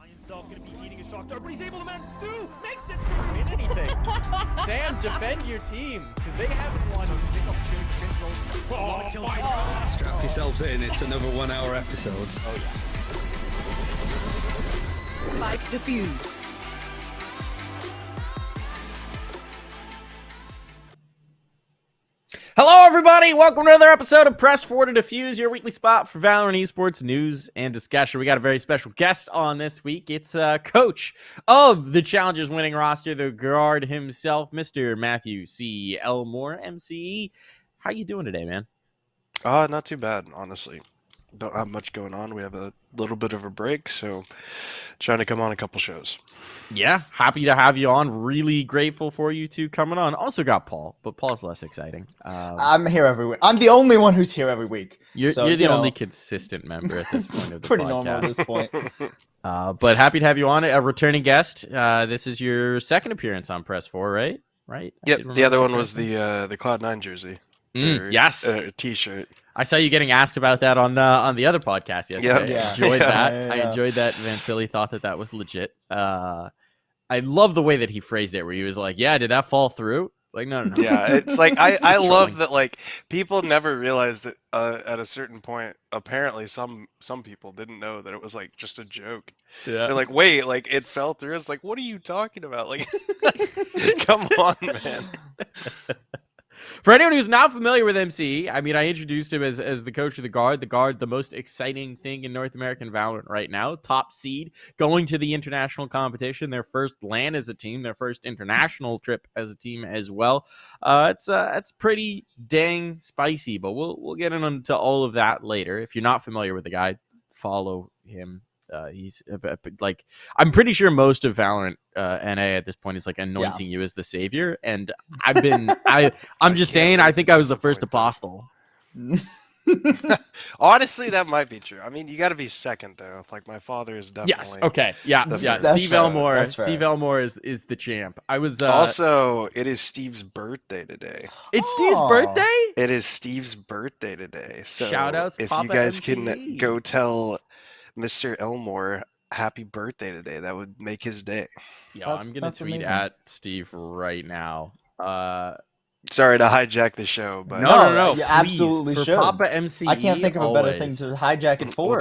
Himself going to be eating a shock dart, but he's able to makes it win anything. Sam, defend your team because they haven't won. Strap yourselves in, it's another 1 hour episode. Oh yeah. Spike defused. Hello, everybody. Welcome to another episode of Press 4 to Defuse, your weekly spot for Valorant esports news and discussion. We got a very special guest on this week. It's coach of the Challengers winning roster, the guard himself, Mr. Matthew C. Elmore, mCe. How you doing today, man? Not too bad, honestly. Don't have much going on. We have a little bit of a break, so trying to come on a couple shows. Yeah, happy to have you on. Really grateful for you two coming on. Also got Paul, but Paul's less exciting. I'm here every week. I'm the only one who's here every week. You're the only consistent member at this point of the pretty podcast. normal at this point. But happy to have you on, a returning guest. This is your second appearance on Press 4, right? Right? Yep, the other one was the Cloud9 jersey. Yes. T-shirt. I saw you getting asked about that on the other podcast yesterday. Yeah. I enjoyed that. Yeah. I enjoyed that Vansili thought that was legit. I love the way that he phrased it, where he was like, yeah, did that fall through? It's like, no. Yeah, it's like, I love that, like, people never realized it at a certain point. Apparently, some people didn't know that it was, like, just a joke. Yeah. They're like, wait, like, it fell through? It's like, what are you talking about? Like, come on, man. For anyone who's not familiar with mCe, I mean, I introduced him as the coach of the guard. The guard, the most exciting thing in North American Valorant right now. Top seed, going to the international competition. Their first LAN as a team, their first international trip as a team as well. It's pretty dang spicy, but we'll get into all of that later. If you're not familiar with the guy, follow him. He's like, I'm pretty sure most of Valorant NA at this point is like anointing you as the savior, and I'm just saying, I think I was the first apostle. Honestly, that might be true. I mean, you got to be second though. Like, my father is definitely. Yes. Okay. Yeah. Yeah. That's Steve fair. Elmore. That's fair. Steve Elmore is the champ. I was Also, it is Steve's birthday today. It's Steve's birthday. It is Steve's birthday today. So Shout outs, if Papa you guys mCe. can go tell Mr. Elmore happy birthday today, that would make his day. Yeah, I'm gonna tweet amazing. at Steve right now. Sorry to hijack the show, but No. you Please, absolutely for should. Papa MCE, I can't think of a better thing always. to hijack it for.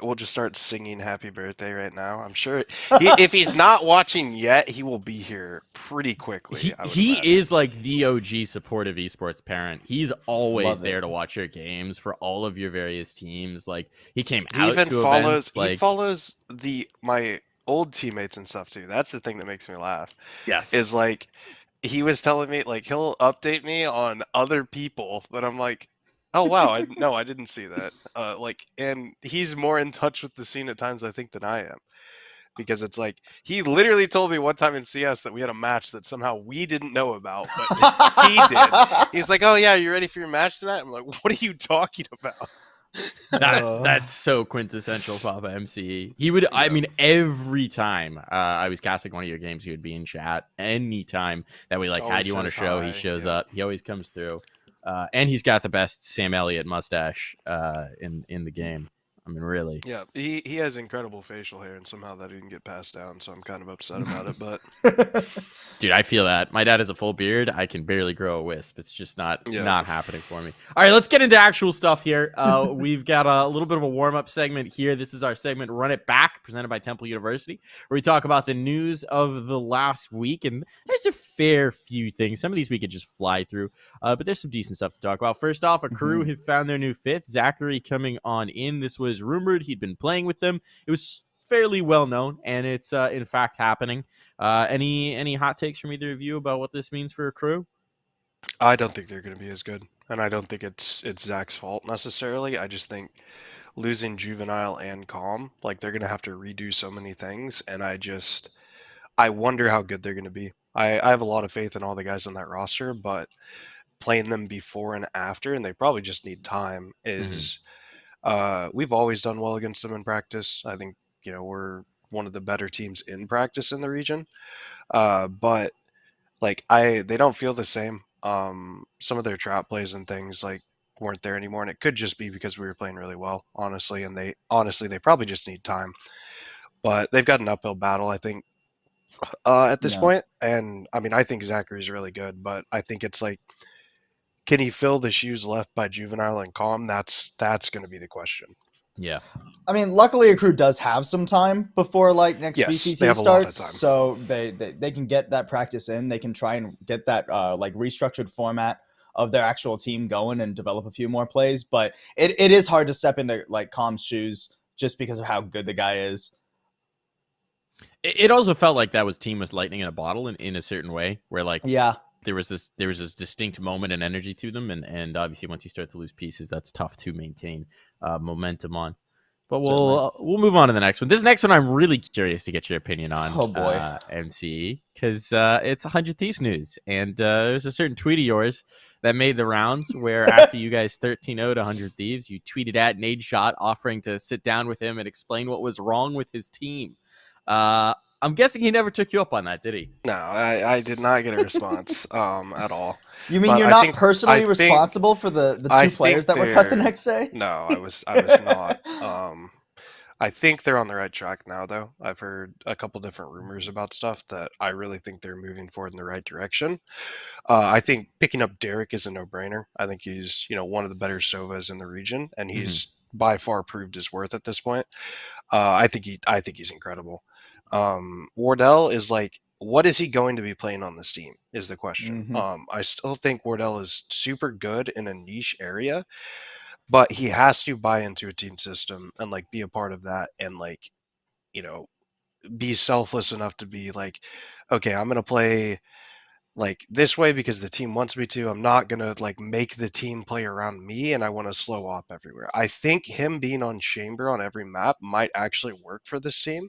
we'll just start singing happy birthday right now. I'm sure if he's not watching yet, he will be here pretty quickly. I would He imagine. is like the OG supportive esports parent. He's always Love there it. to watch your games for all of your various teams. Like he came He out even to follows events. he Like follows my old teammates and stuff too. That's the thing that makes me laugh. yes, Is like he was telling me like he'll update me on other people that I'm like, oh wow, I didn't see that. And he's more in touch with the scene at times I think than I am. Because it's like he literally told me one time in CS that we had a match that somehow we didn't know about, but he did. He's like, "Oh yeah, you ready for your match tonight?" I'm like, "What are you talking about?" that's so quintessential Papa MCE. He would, I mean, every time I was casting one of your games, he would be in chat. Anytime that we like had Always you on a says show, he hi, shows yeah. up. He always comes through, and he's got the best Sam Elliott mustache in the game. I mean, really. Yeah, he has incredible facial hair, and somehow that didn't get passed down, so I'm kind of upset about it. But Dude, I feel that. My dad has a full beard. I can barely grow a wisp. It's just not happening for me. All right, let's get into actual stuff here. We've got a little bit of a warm-up segment here. This is our segment, Run It Back, presented by Temple University, where we talk about the news of the last week. And there's a fair few things. Some of these we could just fly through, but there's some decent stuff to talk about. First off, a crew have found their new fifth. Zachary coming on in. This was rumored. He'd been playing with them. It was fairly well known, and it's in fact happening. Any hot takes from either of you about what this means for a crew? I don't think they're going to be as good, and I don't think it's Zach's fault necessarily. I just think losing Juvenile and Calm, like they're going to have to redo so many things, and I wonder how good they're going to be. I have a lot of faith in all the guys on that roster, but playing them before and after, and they probably just need time, is we've always done well against them in practice. I think, we're one of the better teams in practice in the region. But like they don't feel the same. Some of their trap plays and things like weren't there anymore, and it could just be because we were playing really well, honestly, and they probably just need time. But they've got an uphill battle, I think, at this point. And I mean, I think Zachary's really good, but I think it's like, can he fill the shoes left by Juvenile and Calm? That's going to be the question. Yeah. I mean, luckily, a crew does have some time before next Yes, VCT they have a lot of starts, time. so they can get that practice in. They can try and get that restructured format of their actual team going and develop a few more plays. But it is hard to step into Calm's shoes just because of how good the guy is. It also felt like that team was lightning in a bottle in a certain way, where there was this distinct moment and energy to them, and obviously once you start to lose pieces, that's tough to maintain momentum on. But we'll move on to the next one. This next one I'm really curious to get your opinion on. Oh boy, mCe, because it's 100 Thieves news, and there's a certain tweet of yours that made the rounds where after you guys 13-0'd 100 Thieves, you tweeted at Nadeshot offering to sit down with him and explain what was wrong with his team. I'm guessing he never took you up on that, did he? No, I did not get a response at all. You mean But you're I not think- personally I think- responsible for the I two players that think were cut the they're- next day? No, I was not. I think they're on the right track now, though. I've heard a couple different rumors about stuff that I really think they're moving forward in the right direction. I think picking up Derek is a no-brainer. I think he's one of the better Sovas in the region, and he's by far proved his worth at this point. I think he's incredible. Wardell is what is he going to be playing on this team is the question. I still think Wardell is super good in a niche area, but he has to buy into a team system and be a part of that and be selfless enough to be okay, I'm going to play this way because the team wants me to. I'm not going to make the team play around me, and I want to slow op everywhere. I think him being on Chamber on every map might actually work for this team.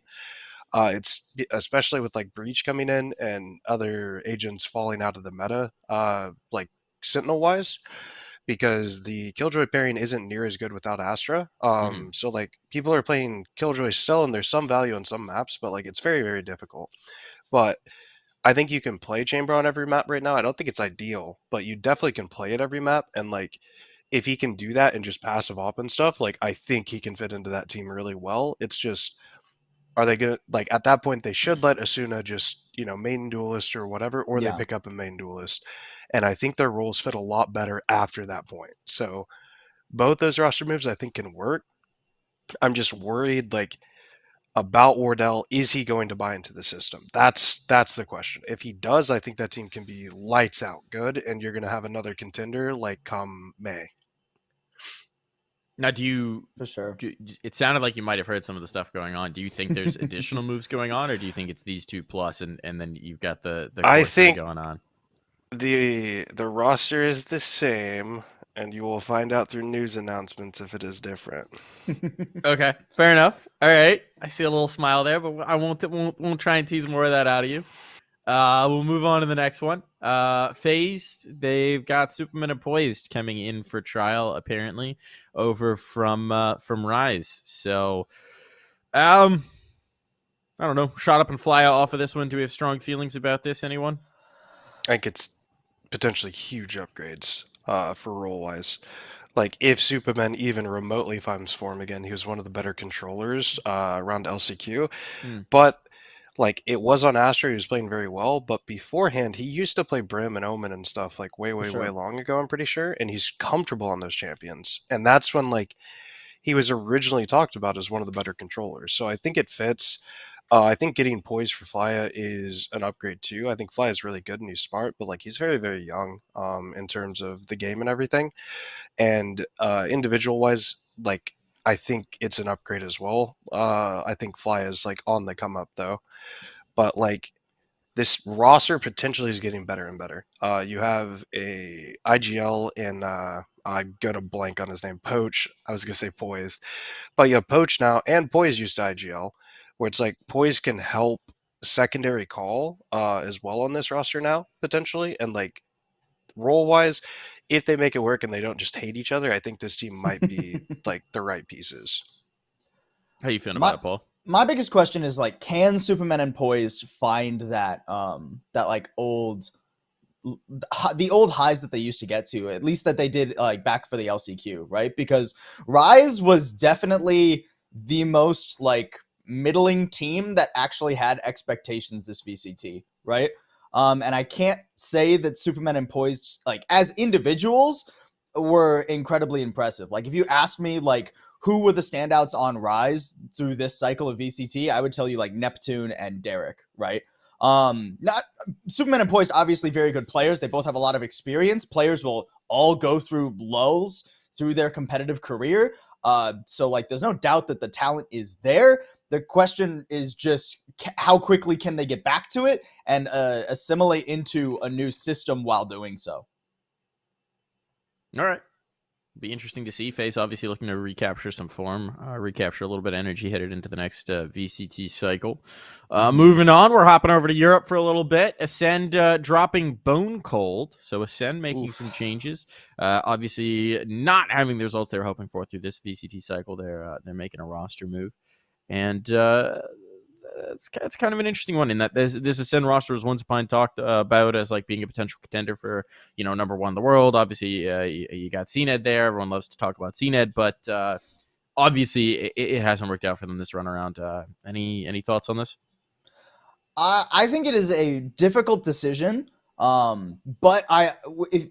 It's especially with Breach coming in and other agents falling out of the meta, Sentinel wise, because the Killjoy pairing isn't near as good without Astra. So people are playing Killjoy still, and there's some value on some maps, but it's very, very difficult. But I think you can play Chamber on every map right now. I don't think it's ideal, but you definitely can play it every map. And if he can do that and just passive op and stuff, I think he can fit into that team really well. It's just, are they gonna at that point they should let Asuna just main duelist or whatever, or they pick up a main duelist. and I think their roles fit a lot better after that point. So both those roster moves I think can work. I'm just worried like about Wardell. Is he going to buy into the system? That's the question. If he does, I think that team can be lights out good, and you're going to have another contender like come May. Now, do you? For sure. It sounded like you might have heard some of the stuff going on. Do you think there's additional moves going on, or do you think it's these two plus, and then you've got the I core three think going on? The roster is the same, and you will find out through news announcements if it is different. Okay, fair enough. All right, I see a little smile there, but I won't try and tease more of that out of you. We'll move on to the next one. Phased, they've got Superman and Poised coming in for trial, apparently, over from Ryze. So, I don't know. Shot up and fly out off of this one. Do we have strong feelings about this? Anyone? I think it's potentially huge upgrades for role-wise. Like, if Superman even remotely finds form again, he was one of the better controllers around LCQ. But, like, it was on Astra, he was playing very well, but beforehand, he used to play Brim and Omen and stuff, like, way long ago, I'm pretty sure, and he's comfortable on those champions. And that's when, like, he was originally talked about as one of the better controllers. So I think it fits. I think getting Poised for Flya is an upgrade too. I think Flya is really good and he's smart, but like he's very, very young in terms of the game and everything. And individual wise, like I think it's an upgrade as well. I think Flya is like on the come up though. But like this roster potentially is getting better and better. You have a IGL and I'm gonna blank on his name, Poach. I was gonna say Poised, but you have Poach now, and Poised used to IGL, where it's like Poised can help secondary call as well on this roster now potentially, and like role wise, if they make it work and they don't just hate each other, I think this team might be like the right pieces. How you feeling about it, Paul? My biggest question is like, can Superman and Poised find that that like the old highs that they used to get to, at least that they did like back for the LCQ, right? Because Ryze was definitely the most like middling team that actually had expectations this VCT, right? And I can't say that Superman and Poised like as individuals were incredibly impressive. Like if you asked me like who were the standouts on Ryze through this cycle of VCT, I would tell you like Neptune and Derek, right? Not Superman and Poised, obviously very good players. They both have a lot of experience. Players will all go through lulls through their competitive career. So like there's no doubt that the talent is there. The question is just how quickly can they get back to it and assimilate into a new system while doing so. All right. Be interesting to see. FaZe obviously looking to recapture some form, recapture a little bit of energy headed into the next VCT cycle. Moving on, we're hopping over to Europe for a little bit. Ascend dropping Bone Cold. So Ascend making some changes. Obviously not having the results they were hoping for through this VCT cycle. They're making a roster move. And it's kind of an interesting one in that this Ascend roster was once upon talked about as like being a potential contender for, you know, number one in the world. Obviously, you got CNED there. Everyone loves to talk about CNED, but obviously it hasn't worked out for them this run around. Any thoughts on this? I think it is a difficult decision. But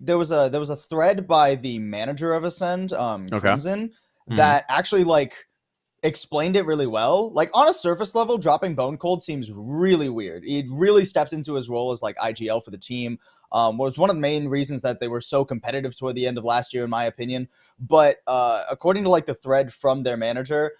there was a thread by the manager of Ascend, Crimson, that actually like explained it really well. Like on a surface level, dropping Bone Cold seems really weird. He really stepped into his role as like IGL for the team. Was one of the main reasons that they were so competitive toward the end of last year, in my opinion. But according to like the thread from their manager,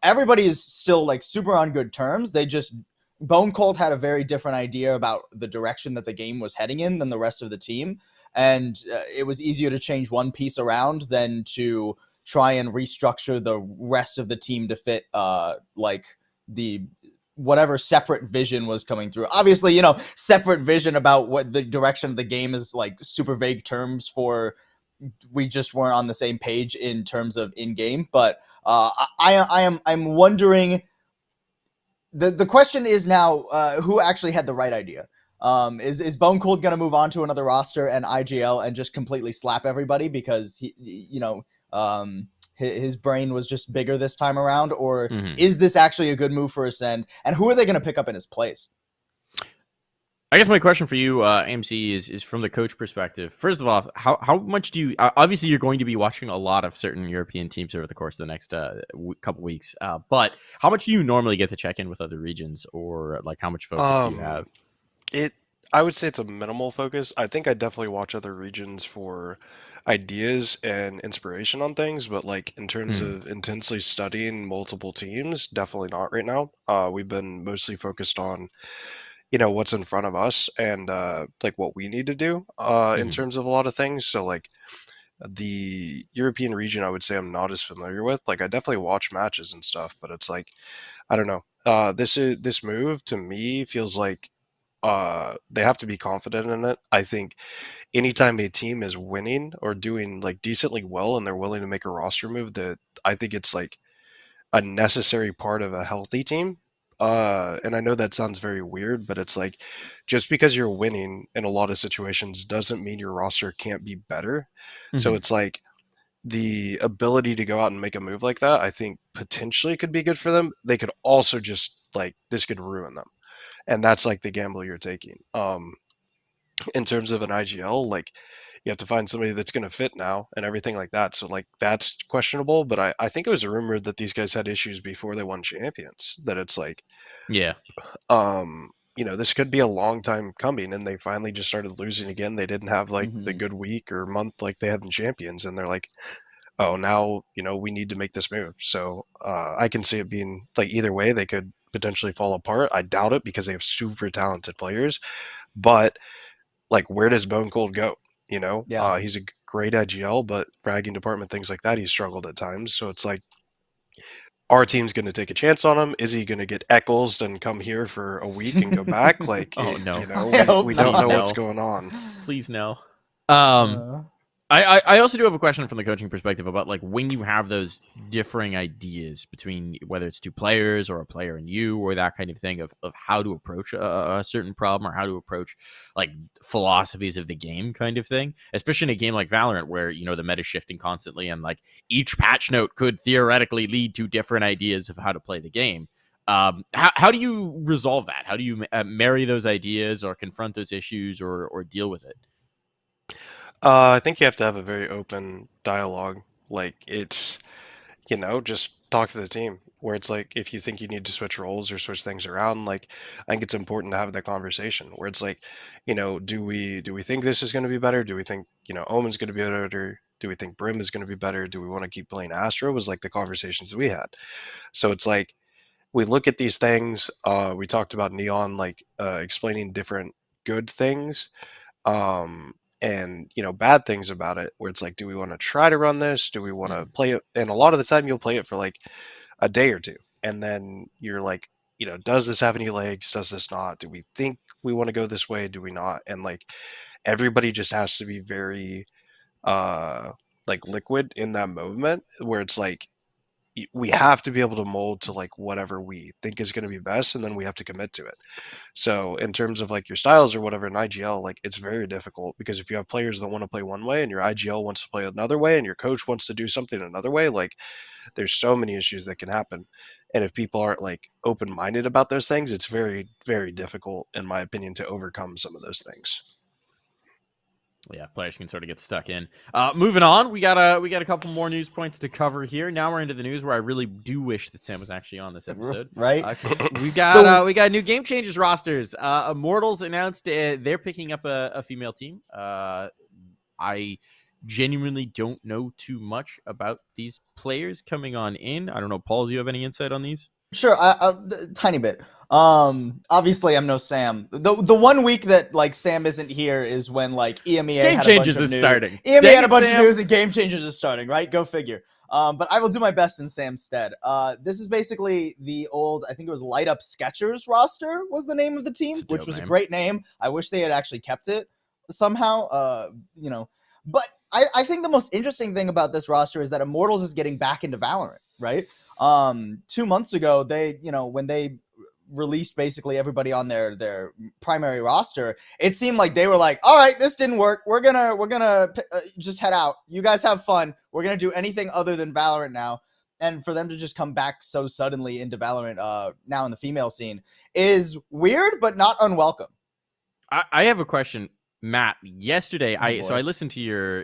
everybody is still like super on good terms. They just Bone Cold had a very different idea about the direction that the game was heading in than the rest of the team, and it was easier to change one piece around than to try and restructure the rest of the team to fit like the whatever separate vision was coming through. Obviously, you know, separate vision about what the direction of the game is like super vague terms for we just weren't on the same page in terms of in-game. But I'm wondering, the question is now who actually had the right idea? Is Bone Cold going to move on to another roster and IGL and just completely slap everybody because he, you know, his brain was just bigger this time around, or is this actually a good move for Ascend? And who are they going to pick up in his place? I guess my question for you, MC, is from the coach perspective. First of all, how much do you? Obviously, you're going to be watching a lot of certain European teams over the course of the next couple weeks. But how much do you normally get to check in with other regions, or like how much focus do you have? I would say it's a minimal focus. I think I definitely watch other regions for ideas and inspiration on things, but like in terms of intensely studying multiple teams, definitely not right now. We've been mostly focused on, what's in front of us and like what we need to do in terms of a lot of things. So like the European region, I would say I'm not as familiar with. Like I definitely watch matches and stuff, but it's like I don't know. This move to me feels like they have to be confident in it. I think anytime a team is winning or doing like decently well and they're willing to make a roster move, that I think it's like a necessary part of a healthy team. And I know that sounds very weird, but it's like just because you're winning in a lot of situations doesn't mean your roster can't be better. So it's like the ability to go out and make a move like that, I think potentially could be good for them. They could also just like this could ruin them. And that's like the gamble you're taking. In terms of an IGL, like you have to find somebody that's going to fit now and everything like that. So like that's questionable, but I think it was a rumor that these guys had issues before they won champions, that it's like, this could be a long time coming and they finally just started losing again. They didn't have like the good week or month like they had in champions. And they're like, oh, now, we need to make this move. So I can see it being like either way, they could potentially fall apart. I doubt it because they have super talented players, but like where does Bone Cold go? He's a great IGL, but fragging department, things like that, he's struggled at times. So it's like our team's going to take a chance on him. Is he going to get Eccles and come here for a week and go back? Like, oh no, we don't know what's going on. Please no. I also do have a question from the coaching perspective about like when you have those differing ideas between whether it's two players or a player and you or that kind of thing of how to approach a certain problem or how to approach like philosophies of the game kind of thing, especially in a game like Valorant where, the meta's shifting constantly and like each patch note could theoretically lead to different ideas of how to play the game. How do you resolve that? How do you marry those ideas or confront those issues or deal with it? I think you have to have a very open dialogue. Like it's, just talk to the team where it's like, if you think you need to switch roles or switch things around, like I think it's important to have that conversation where it's like, do we think this is going to be better? Do we think, Omen's going to be better? Do we think Brim is going to be better? Do we want to keep playing Astra? Was like the conversations that we had. So it's like, we look at these things, we talked about Neon, like explaining different good things. And bad things about it where it's like, do we want to try to run this? Do we want to play it? And a lot of the time you'll play it for like a day or two. And then you're like, does this have any legs? Does this not? Do we think we want to go this way? Do we not? And like everybody just has to be very like liquid in that moment where it's like, we have to be able to mold to like whatever we think is going to be best, and then we have to commit to it. So in terms of like your styles or whatever in IGL, like it's very difficult because if you have players that want to play one way and your IGL wants to play another way and your coach wants to do something another way, like there's so many issues that can happen. And if people aren't like open-minded about those things, it's very, very difficult, in my opinion, to overcome some of those things. Yeah, players can sort of get stuck in. Moving on, we got a couple more news points to cover here. Now we're into the news where I really do wish that Sam was actually on this episode. Right? We got new Game Changers rosters. Immortals announced they're picking up a female team. I genuinely don't know too much about these players coming on in. I don't know, Paul, do you have any insight on these? Sure, tiny bit. Obviously I'm no Sam. The 1 week that like Sam isn't here is when like EMEA Game had Changers a bunch of is news. starting. EMEA had a bunch of news and Game Changers is starting, right? Go figure. But I will do my best in Sam's stead. This is basically the old, I think it was Light Up Sketchers roster was the name of the team, which was a great name. I wish they had actually kept it somehow. But I think the most interesting thing about this roster is that Immortals is getting back into Valorant, right? 2 months ago, they, when they released basically everybody on their primary roster, it seemed like they were like, all right, this didn't work. We're gonna just head out. You guys have fun. We're gonna do anything other than Valorant now. And for them to just come back so suddenly into Valorant now in the female scene is weird, but not unwelcome. I have a question, Matt. Yesterday, boy. I listened to your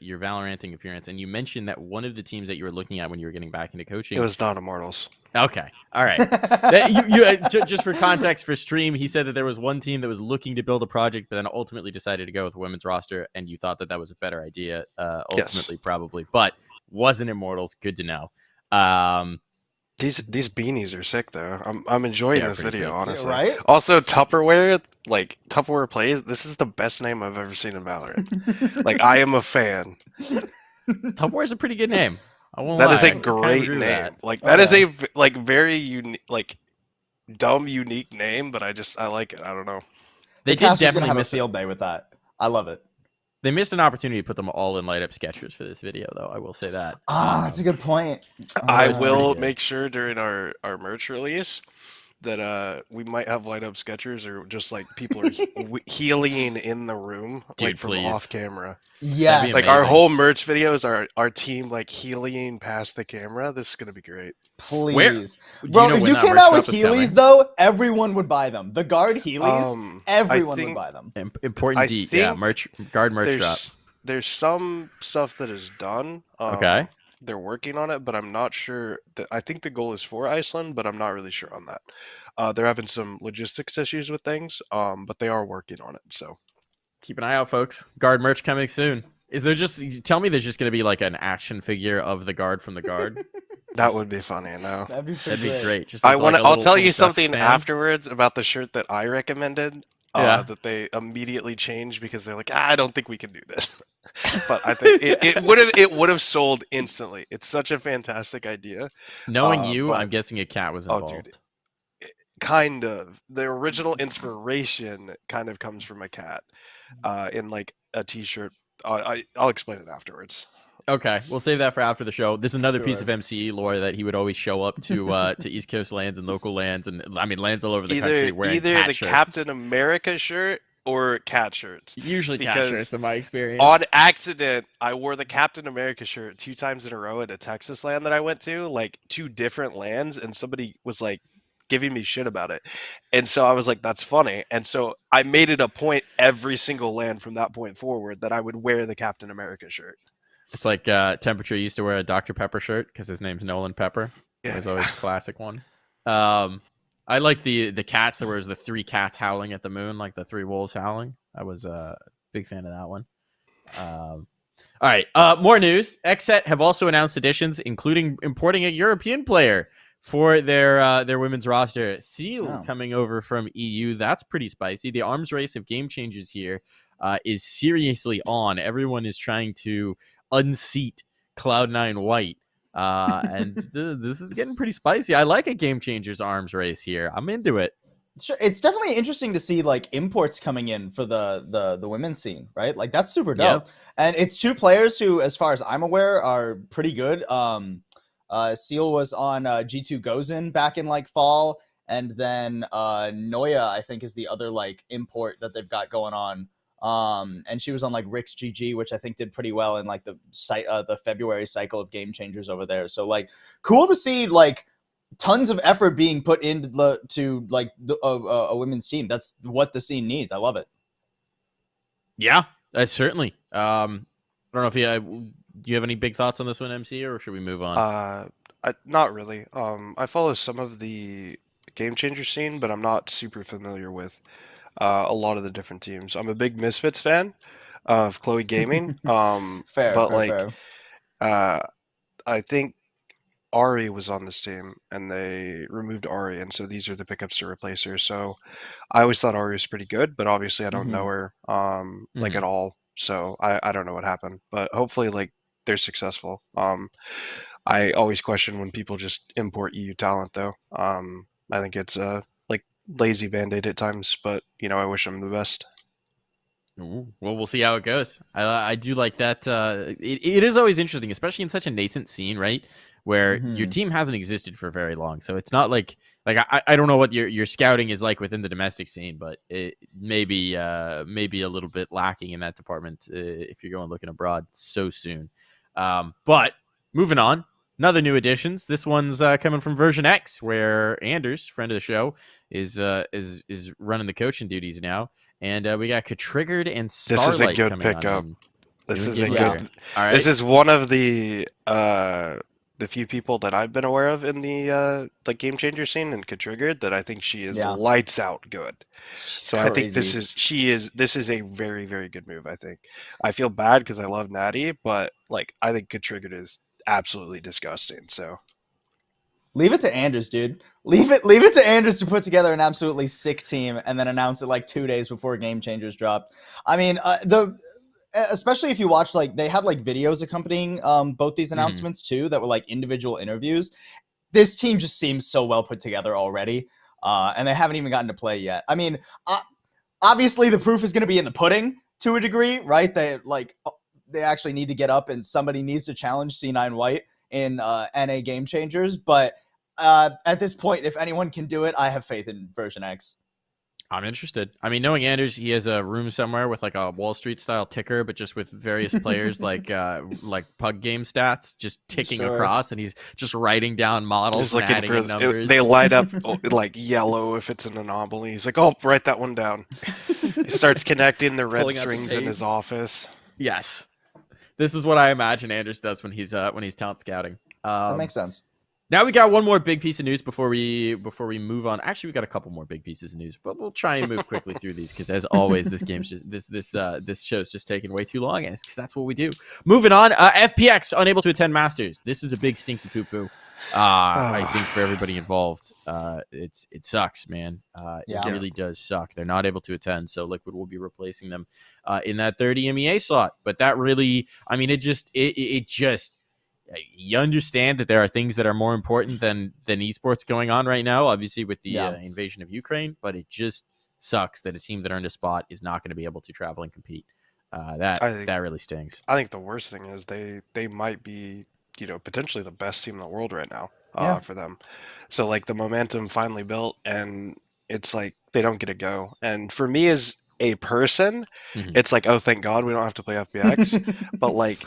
Valoranting appearance, and you mentioned that one of the teams that you were looking at when you were getting back into coaching. It was not Immortals. Okay, all right. That, just for context for stream, he said that there was one team that was looking to build a project, but then ultimately decided to go with a women's roster, and you thought that that was a better idea. Ultimately, Yes. probably, but wasn't Immortals. Good to know. These beanies are sick though. I'm enjoying Yeah, this pretty video, sick. honestly. Right? Also, Tupperware, like Tupperware Plays, this is the best name I've ever seen in Valorant. Like, I am a fan. Tupperware's a pretty good name. I won't That lie. is I a kinda great agree name. with that. Like, that is yeah. a very unique, like dumb, unique name, but I like it. I don't know. They The did caster's gonna definitely have a miss. field day with that. I love it. They missed an opportunity to put them all in light up sketchers for this video, though. I will say that. That's a good point. I was will pretty good. make sure during our merch release that we might have light up sketchers or just like people are healing in the room, Dude, like from please. off camera. Yes. That'd Like our amazing. whole merch videos are our team like healing past the camera. This is gonna be great. Please. Do Bro, you know if when you that came merch out with drop is Heelys, coming? though, everyone would buy them. The guard Heelys, everyone would think buy them. Important I D, yeah, think guard merch drop. there's some stuff that is done. Okay. They're working on it, but I'm not sure. I think the goal is for Iceland, but I'm not really sure on that. They're having some logistics issues with things, but they are working on it. So Keep an eye out, folks. Guard merch coming soon. Is there just tell me there's just gonna be like an action figure of the guard from the guard? that would be funny. No, That'd be That'd be great. great. Just I as, want like, to. a I'll little- tell little you desk something stand. afterwards about the shirt that I recommended. Yeah. That they immediately changed because they're like, I don't think we can do this. But I think it would have sold instantly. It's such a fantastic idea. Knowing you, but- I'm guessing a cat was Oh, involved. dude. Kind of. The original inspiration kind of comes from a cat, in like a T-shirt. I'll explain it afterwards. Okay, we'll save that for after the show. This is another piece Sure. of mCe lore that he would always show up to to East Coast lands and local lands, and I mean lands all over the country wearing Either cat the shirts. Captain America shirt or cat shirts. Usually cat because shirts in my experience. On accident, I wore the Captain America shirt 2 times in a row at a Texas land that I went to, like 2 different lands, and somebody was like giving me shit about it. And so I was like, that's funny. And so I made it a point every single land from that point forward that I would wear the Captain America shirt. It's like Temperature used to wear a Dr. Pepper shirt because his name's Nolan Pepper. It was always a classic one. I like the cats. There was the 3 cats howling at the moon, like the 3 wolves howling. I was a big fan of that one. All right, more news. XSET have also announced additions, including importing a European player for their women's roster. Seal coming over from EU. That's pretty spicy. The arms race of Game Changers here is seriously on. Everyone is trying to unseat Cloud9 White. And this is getting pretty spicy. I like a Game Changers arms race here. I'm into it. Sure, it's definitely interesting to see like imports coming in for the women's scene, right? Like that's super dope. Yep. And it's 2 players who, as far as I'm aware, are pretty good. Seal was on G2 Gozen back in like fall, and then Noya, I think, is the other like import that they've got going on. And she was on like Rick's GG, which I think did pretty well in like the February cycle of Game Changers over there. So like cool to see like tons of effort being put into a women's team. That's what the scene needs. I love it. Yeah, certainly. I don't know if do you have any big thoughts on this one, MC, or should we move on? Not really. I follow some of the Game Changer scene, but I'm not super familiar with a lot of the different teams. I'm a big Misfits fan of Chloe Gaming. Fair, but fair. I think Ari was on this team, and they removed Ari, and so these are the pickups to replace her. So I always thought Ari was pretty good, but obviously I don't know her like at all. So I don't know what happened, but hopefully like they're successful. I always question when people just import EU talent, though. I think it's like lazy Band-Aid at times, but you know, I wish them the best. Ooh, well, we'll see how it goes. I do like that. It is always interesting, especially in such a nascent scene, right? Where your team hasn't existed for very long. So it's not like I don't know what your scouting is like within the domestic scene, but it may be a little bit lacking in that department if you're going looking abroad so soon. But moving on, another new additions. This one's coming from Version X, where Anders, friend of the show, is running the coaching duties now. And we got Triggered and This Starlight is a good coming on pickup. in. This Doing is a good good. here. All right. This is one of the few people that I've been aware of in the like Game Changer scene and Triggered that I think she is Yeah. lights out good. She's So I think this crazy. is a very, very good move. I think. I feel bad because I love Natty, but like I think Triggered is absolutely disgusting. So Leave it to Anders, dude. Leave it to Anders to put together an absolutely sick team and then announce it like 2 days before Game Changers dropped. I mean, especially if you watch, like, they had like videos accompanying both these announcements too that were like individual interviews. This team just seems so well put together already, and they haven't even gotten to play yet. I mean, obviously the proof is going to be in the pudding to a degree, right? They actually need to get up and somebody needs to challenge C9 White in NA Game Changers, but at this point, if anyone can do it, I have faith in version X. I'm interested. I mean, knowing Anders, he has a room somewhere with like a Wall Street style ticker, but just with various players like Pug Game stats just ticking across, and he's just writing down models and adding in numbers. They light up like yellow if it's an anomaly. He's like, "Oh, write that one down." He starts connecting the red strings in his office. Yes, this is what I imagine Anders does when he's talent scouting. That makes sense. Now we got one more big piece of news before we move on. Actually, we got a couple more big pieces of news, but we'll try and move quickly through these because, as always, this game's just this show's just taking way too long, because that's what we do. Moving on, FPX unable to attend Masters. This is a big stinky poo poo. I think for everybody involved, it sucks, man. It really does suck. They're not able to attend, so Liquid will be replacing them in that 30 MEA slot. But that really, I mean, it just you understand that there are things that are more important than esports going on right now, obviously with the invasion of Ukraine, but it just sucks that a team that earned a spot is not going to be able to travel and compete. That really stings. I think the worst thing is they might be, potentially the best team in the world right now for them. So like the momentum finally built, and it's like they don't get to go. And for me as a person, it's like, oh, thank God we don't have to play FPX. But like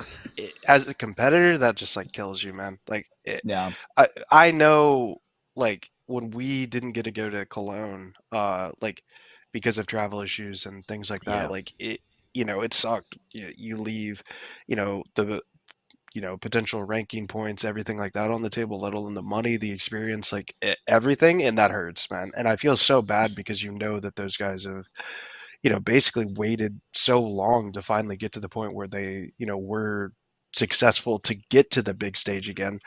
as a competitor, that just like kills you, man. Like I know, like when we didn't get to go to Cologne, like because of travel issues and things like that, like it sucked. You leave, the potential ranking points, everything like that on the table, let alone the money, the experience, like everything, and that hurts, man. And I feel so bad because that those guys have basically waited so long to finally get to the point where they, were successful to get to the big stage again.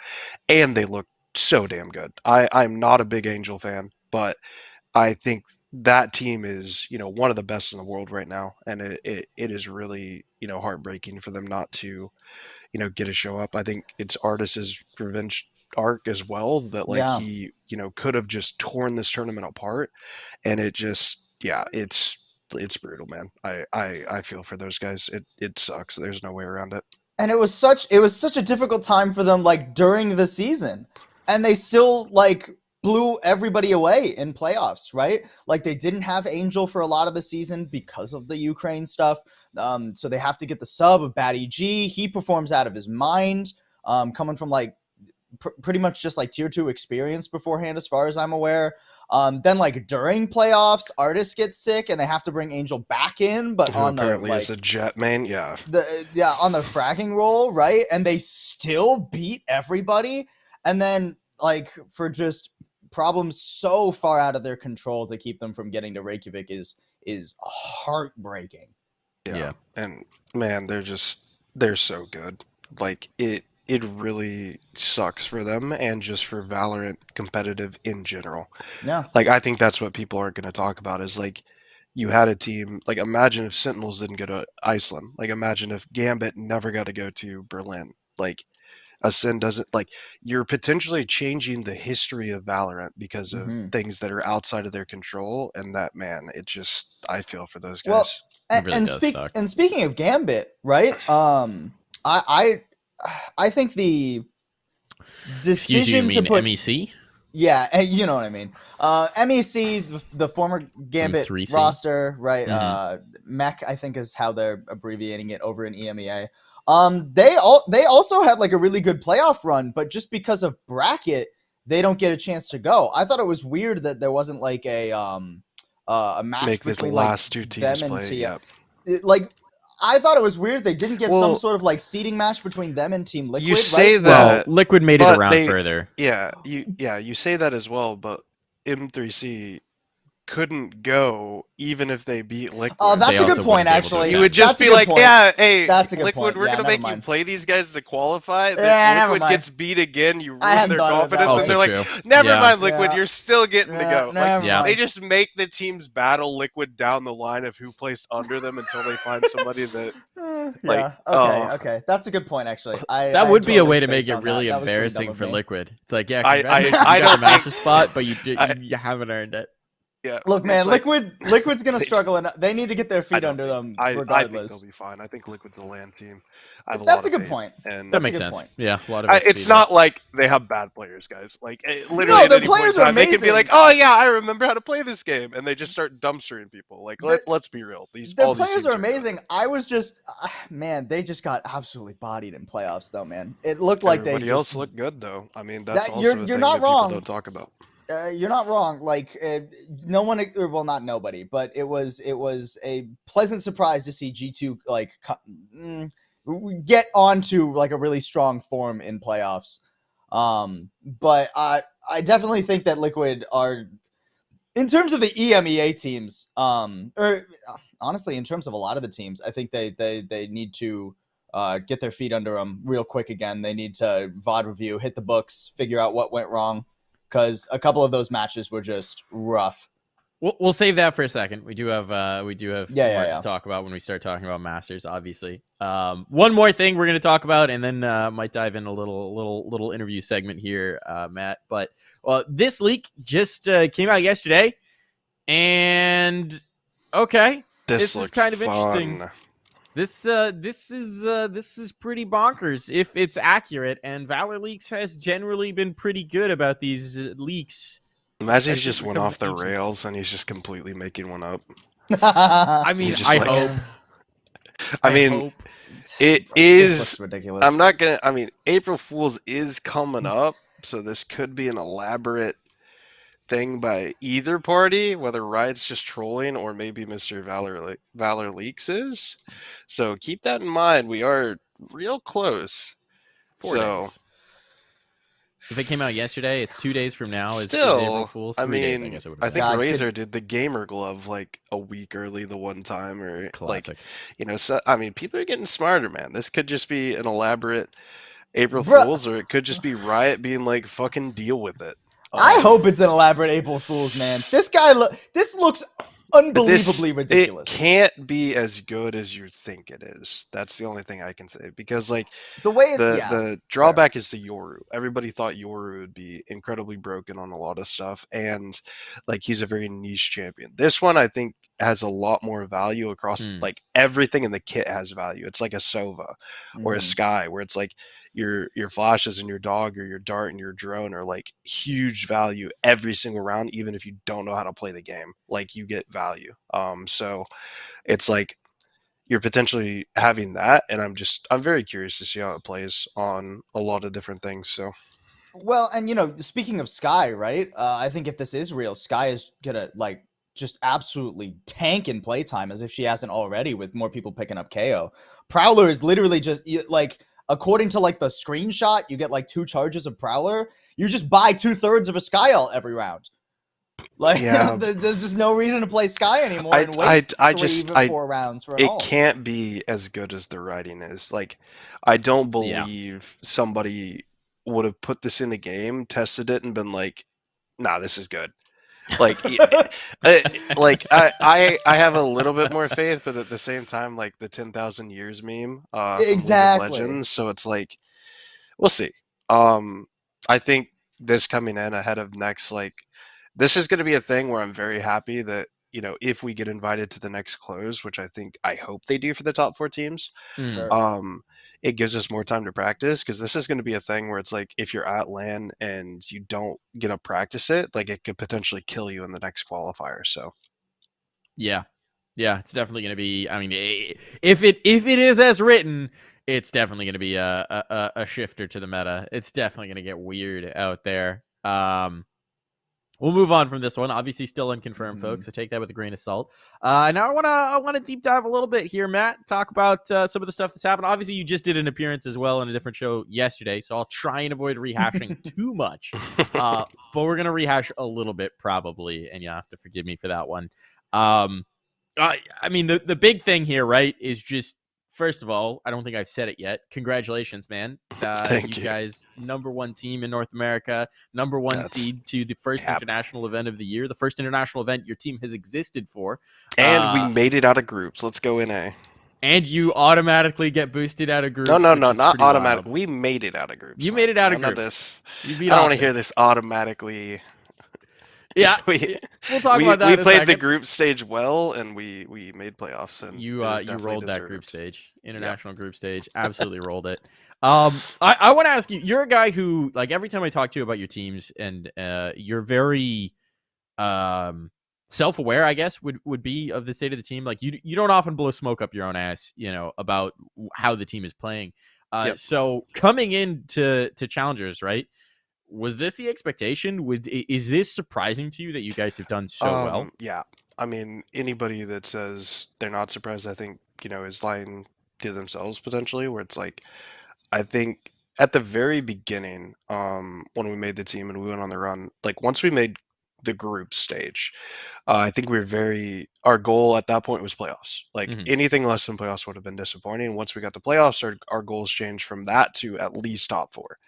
And they look so damn good. I'm not a big Angel fan, but I think that team is, one of the best in the world right now. And it is really, heartbreaking for them not to, get a show up. I think it's Artis's revenge arc as well, that like he, could have just torn this tournament apart. And it just, it's brutal, man. I feel for those guys. It sucks. There's no way around it. And it was such a difficult time for them, like during the season, and they still like blew everybody away in playoffs, right? Like they didn't have Angel for a lot of the season because of the Ukraine stuff. So they have to get the sub of Bad EG. He performs out of his mind, coming from like pretty much just like tier 2 experience beforehand, as far as I'm aware. Then like during playoffs, Artis gets sick and they have to bring Angel back in, but on apparently the is a jet main, on the fragging roll, right? And they still beat everybody. And then like for just problems so far out of their control to keep them from getting to Reykjavik is heartbreaking. Yeah. And man, they're so good. Like it really sucks for them and just for Valorant competitive in general. Yeah. Like I think that's what people aren't going to talk about is like you had a team, like imagine if Sentinels didn't go to Iceland. Like imagine if Gambit never got to go to Berlin. Like Ascend doesn't, like you're potentially changing the history of Valorant because of things that are outside of their control. And that, man, it just, I feel for those guys. Well, Really and speaking of Gambit, right? I think the decision you mean to put MEC? Yeah, you know what I mean. MEC, the former Gambit M3C. roster, right? Mech, I think, is how they're abbreviating it over in EMEA. They also had like a really good playoff run, but just because of bracket, they don't get a chance to go. I thought it was weird that there wasn't like a a match Make the between last two teams them and play. TI. Yep. Like, I thought it was weird they didn't get some Well, sort of like seeding match between them and Team Liquid. You say right? that, Well, Liquid made it but around they- further. you say that as well, but M3C couldn't go even if they beat Liquid. Oh, that's They a also good point, wouldn't be able to actually. You Yeah, would just That's a be good like, point. yeah, hey, That's a good Liquid, point. we're Yeah, gonna never make you mind. play these guys to qualify. Then Yeah, never Liquid mind. gets beat again. You I ruin hadn't their thought of it that confidence, way. and they're like, Also true. never Yeah. mind, Liquid, Yeah. you're still getting to go. Like, never Yeah. mind. they just make the teams battle Liquid down the line of who placed under them until they find somebody that. like, yeah. oh. Okay. That's a good point, actually. That I would be a totally way to spaced make it on that. really That was pretty dumb embarrassing of for me. Liquid. It's like, yeah, I congratulations, don't you got the master think- spot, but you I- you haven't earned it. Yeah. Look, man, it's like- Liquid's gonna they- struggle, and they need to get their feet don't under them I think regardless. they'll be fine. I think Liquid's a LAN team. I have a That's lot a of good faith, point. And That That's a makes good sense. point. Yeah, a lot of it's not like they have bad players, guys. Like literally, No, at their any point in players are time, they can be amazing. like, "Oh yeah, I remember how to play this game," and they just start dumpstering people. Like, let's be real. Their all these players teams are good. amazing. I was just, man, they just got absolutely bodied in playoffs, though, man. It looked like Everybody they else just. looked good though. I mean, that's That- also you're a thing not that wrong. people don't talk about. You're not wrong. Like no one, or, well, not nobody, but it was a pleasant surprise to see G2 like get onto like a really strong form in playoffs. But I definitely think that Liquid are, in terms of the EMEA teams, or honestly, in terms of a lot of the teams, I think they need to get their feet under them real quick again. They need to VOD review, hit the books, figure out what went wrong. Because a couple of those matches were just rough. We'll save that for a second. We do have more yeah. to talk about when we start talking about Masters, obviously. One more thing we're going to talk about, and then might dive in a little interview segment here, Matt. But this leak just came out yesterday, and okay, this is kind of interesting. fun. This is pretty bonkers if it's accurate, and Valor Leaks has generally been pretty good about these leaks. Imagine he especially just when went it comes off to the agents. rails and he's just completely making one up. I mean, just I like- hope. I mean, hope. it This is. looks ridiculous. I'm not gonna. I mean, April Fool's is coming up, so this could be an elaborate thing by either party, whether Ryze just trolling or maybe Mr. Valor Leaks is. So keep that in mind. We are real close. 4 so days. If it came out yesterday, it's 2 days from now. Is still, April Fool's? I 3 days, I mean, guess it would I have think God, Razor did the gamer glove like a week early the one time, or like Classic. So I mean, people are getting smarter, man. This could just be an elaborate April Bruh. Fool's, or it could just be Riot being like, "Fucking deal with it." I hope it's an elaborate April Fool's, man. This guy, this looks unbelievably ridiculous. It can't be as good as you think it is. That's the only thing I can say, because like The way the drawback is the Yoru. Everybody thought Yoru would be incredibly broken on a lot of stuff, and like he's a very niche champion. This one I think has a lot more value across like everything in the kit has value. It's like a Sova or a Sky, where it's like your flashes and your dog or your dart and your drone are like huge value every single round, even if you don't know how to play the game. Like you get value. So it's like you're potentially having that, and I'm very curious to see how it plays on a lot of different things. So Well, and you know, speaking of Sky, right? I think if this is real, Sky is gonna like just absolutely tank in playtime as if she hasn't already, with more people picking up KO. Prowler is literally just like, according to like the screenshot, you get like 2 charges of Prowler. You just buy 2/3 of a Sky ult every round. Like, Yeah. there's just no reason to play Sky anymore I- and wait I 3, just- even I- 4 rounds for an it ult. can't be as good as the writing is. Like, I don't believe somebody would have put this in a game, tested it, and been like, "Nah, this is good." Like, like I have a little bit more faith, but at the same time, like the 10,000 years meme, from League of Exactly. Legends. So it's like, we'll see. I think this coming in ahead of next, like, this is going to be a thing where I'm very happy that, you know, if we get invited to the next close, which I hope they do for the top 4 teams, Sure. it gives us more time to practice, because this is going to be a thing where it's like, if you're at LAN and you don't get to practice it, like it could potentially kill you in the next qualifier. So Yeah, it's definitely going to be. I mean, if it is as written, it's definitely going to be a shifter to the meta. It's definitely going to get weird out there. We'll move on from this one. Obviously, still unconfirmed, folks. So take that with a grain of salt. Now I wanna deep dive a little bit here, Matt. Talk about some of the stuff that's happened. Obviously, you just did an appearance as well in a different show yesterday, so I'll try and avoid rehashing too much. But we're gonna rehash a little bit probably, and you'll have to forgive me for that one. I mean, the big thing here, right, is just. First of all, I don't think I've said it yet. Congratulations, man. Thank you. Guys, #1 team in North America, #1 seed to the first international event of the year, the first international event your team has existed for. And we made it out of groups. Let's go NA. And you automatically get boosted out of groups. No, not automatic. We made it out of groups. You made it out of groups. This. You I beat don't want to Optic. hear this automatically. Yeah, we'll talk about that. We in a played the second. group stage well, and we made playoffs. And You it was you definitely rolled that deserved. group stage, international group stage. Absolutely rolled it. I want to ask you. You're a guy who, like, every time I talk to you about your teams, and you're very self-aware, I guess would be, of the state of the team. Like, you don't often blow smoke up your own ass, about how the team is playing. So coming into Challengers, right? Was this the expectation? Is this surprising to you that you guys have done so well? Yeah. I mean, anybody that says they're not surprised, I think, is lying to themselves potentially, where it's like, I think at the very beginning, when we made the team and we went on the run, like once we made the group stage, I think our goal at that point was playoffs. Like anything less than playoffs would have been disappointing. Once we got to playoffs, our goals changed from that to at least top 4.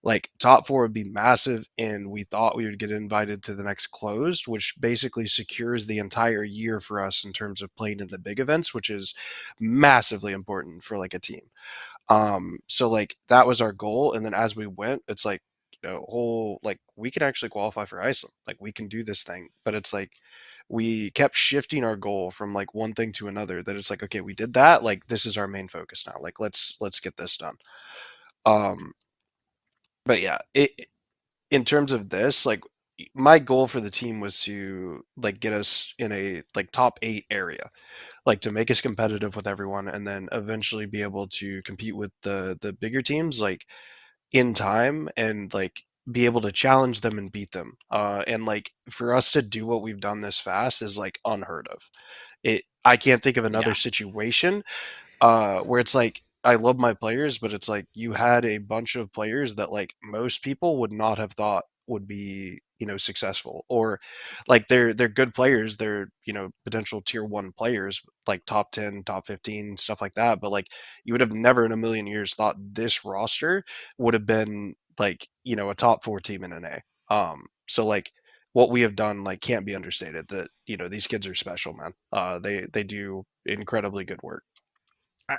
Like top 4 would be massive, and we thought we would get invited to the next closed, which basically secures the entire year for us in terms of playing in the big events, which is massively important for like a team. So like that was our goal, and then as we went, it's like, like we can actually qualify for Iceland, like we can do this thing, but it's like we kept shifting our goal from like one thing to another, that it's like, okay, we did that, like this is our main focus now, like let's get this done. But yeah, in terms of this, like my goal for the team was to like get us in a like top 8 area, like to make us competitive with everyone, and then eventually be able to compete with the bigger teams like in time, and like be able to challenge them and beat them. And like for us to do what we've done this fast is like unheard of. I can't think of another situation where it's like, I love my players, but it's like you had a bunch of players that like most people would not have thought would be, successful, or like they're good players, they're, potential tier 1 players, like top 10, top 15, stuff like that. But like you would have never in a million years thought this roster would have been like, a top 4 team in an A. So like what we have done like can't be understated, that, these kids are special, man. They do incredibly good work.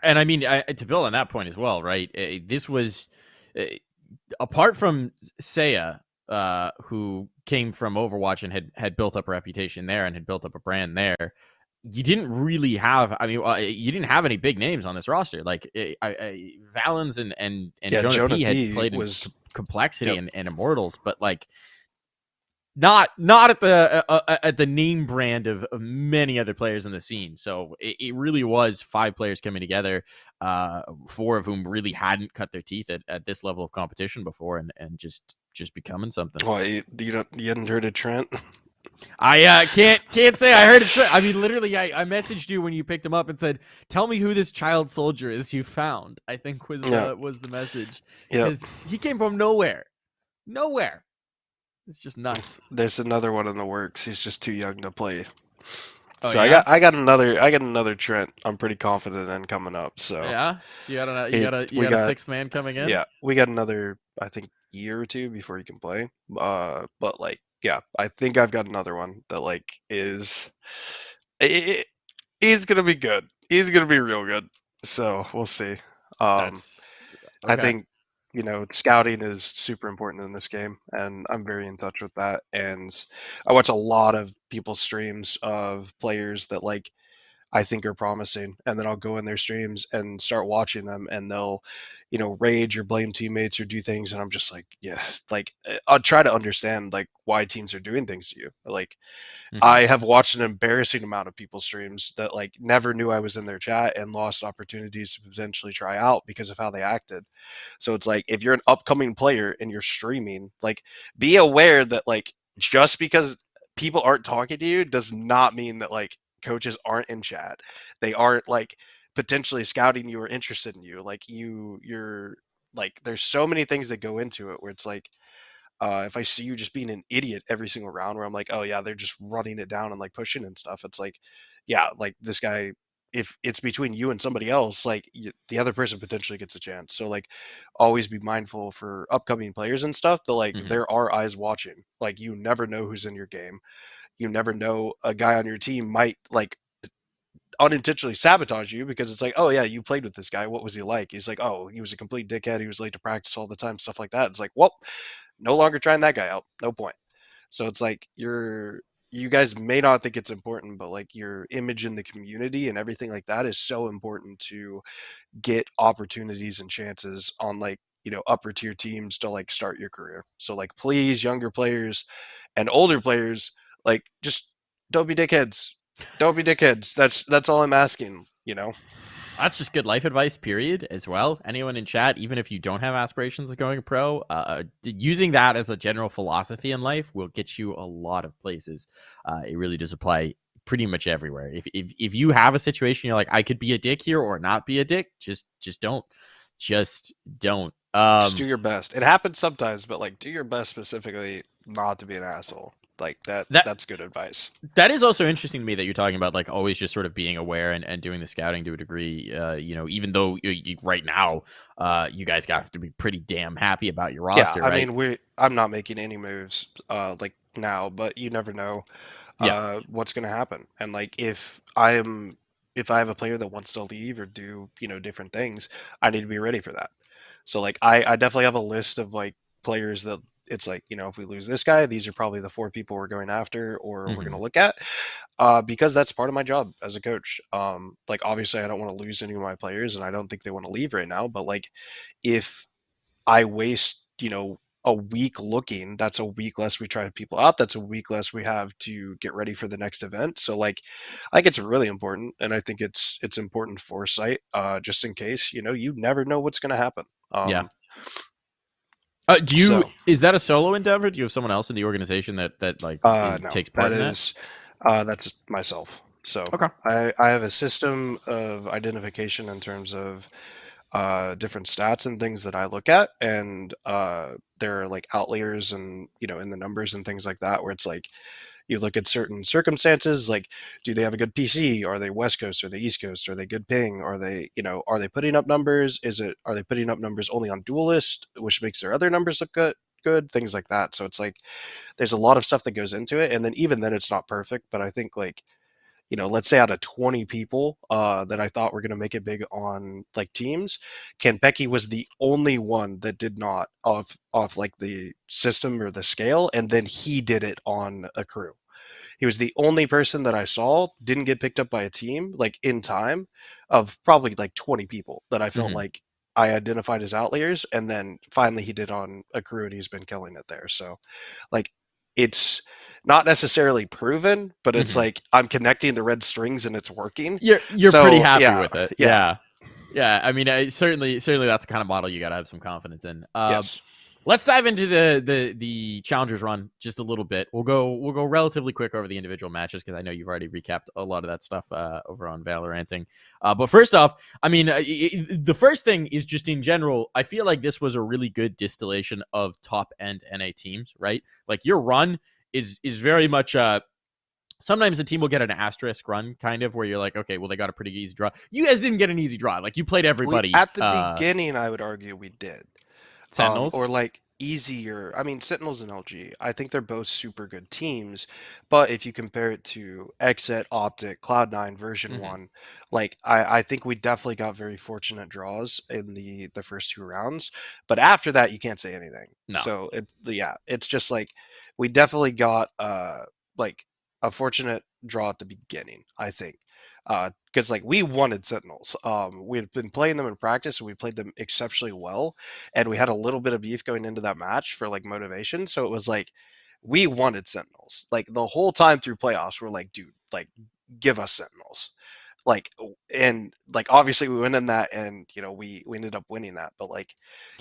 And I mean, to build on that point as well, right? This was, apart from Seiya, who came from Overwatch and had built up a reputation there and had built up a brand there, you didn't really have. I mean, you didn't have any big names on this roster. Like Valens and Jonah P had played in Complexity and Immortals, but like not at the name brand of many other players in the scene. So it really was 5 players coming together, 4 of whom really hadn't cut their teeth at this level of competition before, and just becoming something. Well, you hadn't heard of Trent? I can't say I heard it. I mean, literally, I messaged you when you picked him up and said, "Tell me who this child soldier is you found." I think was the message, because he came from nowhere. It's just nuts. There's another one in the works. He's just too young to play. Oh, so yeah? I got another Trent. I'm pretty confident in coming up. So yeah, you got a 6th man coming in. Yeah, we got another, I think, year or 2 before he can play. But like, yeah, I think I've got another one that like he's gonna be good. He's gonna be real good. So we'll see. I think, scouting is super important in this game, and I'm very in touch with that. And I watch a lot of people's streams of players that like I think are promising, and then I'll go in their streams and start watching them, and they'll, rage or blame teammates or do things, and I'm just like, yeah, like I'll try to understand like why teams are doing things to you. Like I have watched an embarrassing amount of people's streams that like never knew I was in their chat and lost opportunities to potentially try out because of how they acted. So it's like, if you're an upcoming player and you're streaming, like be aware that like just because people aren't talking to you does not mean that like coaches aren't in chat. They aren't like potentially scouting you or interested in you. Like you're like there's so many things that go into it where it's like if I see you just being an idiot every single round where I'm like, oh yeah, they're just running it down and like pushing and stuff. It's like, yeah, like this guy, if it's between you and somebody else, like the other person potentially gets a chance. So like, always be mindful for upcoming players and stuff. But like, Mhm. there are eyes watching. Like, you never know who's in your game. You never know, a guy on your team might like unintentionally sabotage you because it's like, oh yeah, you played with this guy. What was he like? He's like, oh, he was a complete dickhead. He was late to practice all the time, stuff like that. It's like, well, no longer trying that guy out. No point. So it's like you guys may not think it's important, but like your image in the community and everything like that is so important to get opportunities and chances on like, upper tier teams to like start your career. So like, please, younger players and older players, like, just don't be dickheads. Don't be dickheads. That's all I'm asking. That's just good life advice, period, as well. Anyone in chat, even if you don't have aspirations of going pro, using that as a general philosophy in life will get you a lot of places. It really does apply pretty much everywhere. If you have a situation you're like, I could be a dick here or not be a dick, just don't. Just don't. Just do your best. It happens sometimes, but like, do your best specifically not to be an asshole. Like that's good advice. That is also interesting to me that you're talking about like always just sort of being aware and doing the scouting to a degree. Even though right now, you guys got to be pretty damn happy about your roster. Yeah, I right? mean, I'm not making any moves like now, but you never know what's going to happen. And like, if I have a player that wants to leave or do different things, I need to be ready for that. So like, I definitely have a list of like players that it's like, if we lose this guy, these are probably the 4 people we're going after or we're going to look at, because that's part of my job as a coach. Like, obviously I don't want to lose any of my players and I don't think they want to leave right now, but like, if I waste, a week looking, that's a week less we try people out. That's a week less we have to get ready for the next event. So like, I think it's really important, and I think it's important foresight, just in case, you never know what's going to happen. Yeah. So is that a solo endeavor? Do you have someone else in the organization that like no, takes part in that? is that's myself. So Okay. I have a system of identification in terms of different stats and things that I look at, and there are like outliers and in the numbers and things like that, where it's like you look at certain circumstances, like, do they have a good PC? Are they West Coast? Are they East Coast? Are they good ping? Are they are they putting up numbers? Are they putting up numbers only on Duelist, which makes their other numbers look good, things like that. So it's like there's a lot of stuff that goes into it, and then even then it's not perfect, but I think like, let's say out of 20 people that I thought were going to make it big on like teams, Kanpeki was the only one that did not off like the system or the scale, and then he did it on a crew. He was the only person that I saw didn't get picked up by a team like in time, of probably like 20 people that I felt like I identified as outliers, and then finally he did on a crew and he's been killing it there. So like, it's not necessarily proven, but it's like I'm connecting the red strings and it's working. You're So, pretty happy yeah, with it. yeah. Yeah. I mean, certainly that's the kind of model you got to have some confidence in. Yes. Let's dive into the challengers run just a little bit. We'll go relatively quick over the individual matches because I know you've already recapped a lot of that stuff over on Valoranting. But first off, I mean, the first thing is just in general, I feel like this was a really good distillation of top end NA teams, right? Like your run is very much sometimes a team will get an asterisk run, kind of, where you're like, okay, well, they got a pretty easy draw. You guys didn't get an easy draw. Like, you played everybody. At the beginning, I would argue we did. Sentinels. Or like easier. I mean, Sentinels and LG, I think they're both super good teams. But if you compare it to Exit, Optic, Cloud9 version 1, like I think we definitely got very fortunate draws in the first 2 rounds. But after that, you can't say anything. No. So it's just like we definitely got like a fortunate draw at the beginning, I think. Because like we wanted Sentinels. We had been playing them in practice and we played them exceptionally well, and we had a little bit of beef going into that match for like motivation. So it was like we wanted Sentinels. Like the whole time through playoffs, we're like, dude, like give us Sentinels. Like, and like obviously we went in that, and we ended up winning that. But like,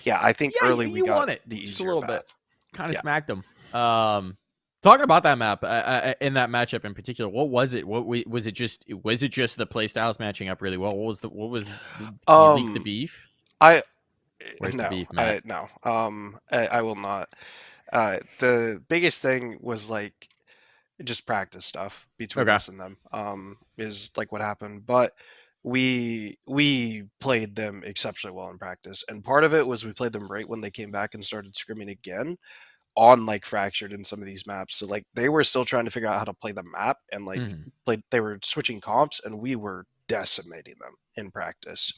yeah, I think early we got won it the just a easier little path. bit. Kind of Yeah. smacked them. Talking about that map, in that matchup in particular, what was it? Was it just the play styles matching up really well? Can you leak the beef? I Where's the no, beef, Matt? I will not. The biggest thing was like just practice stuff between Okay. us and them. Is like what happened, but we played them exceptionally well in practice, and part of it was we played them right when they came back and started scrimming again on like fractured in some of these maps. So like they were still trying to figure out how to play the map and like Mhm. they were switching comps and we were decimating them in practice.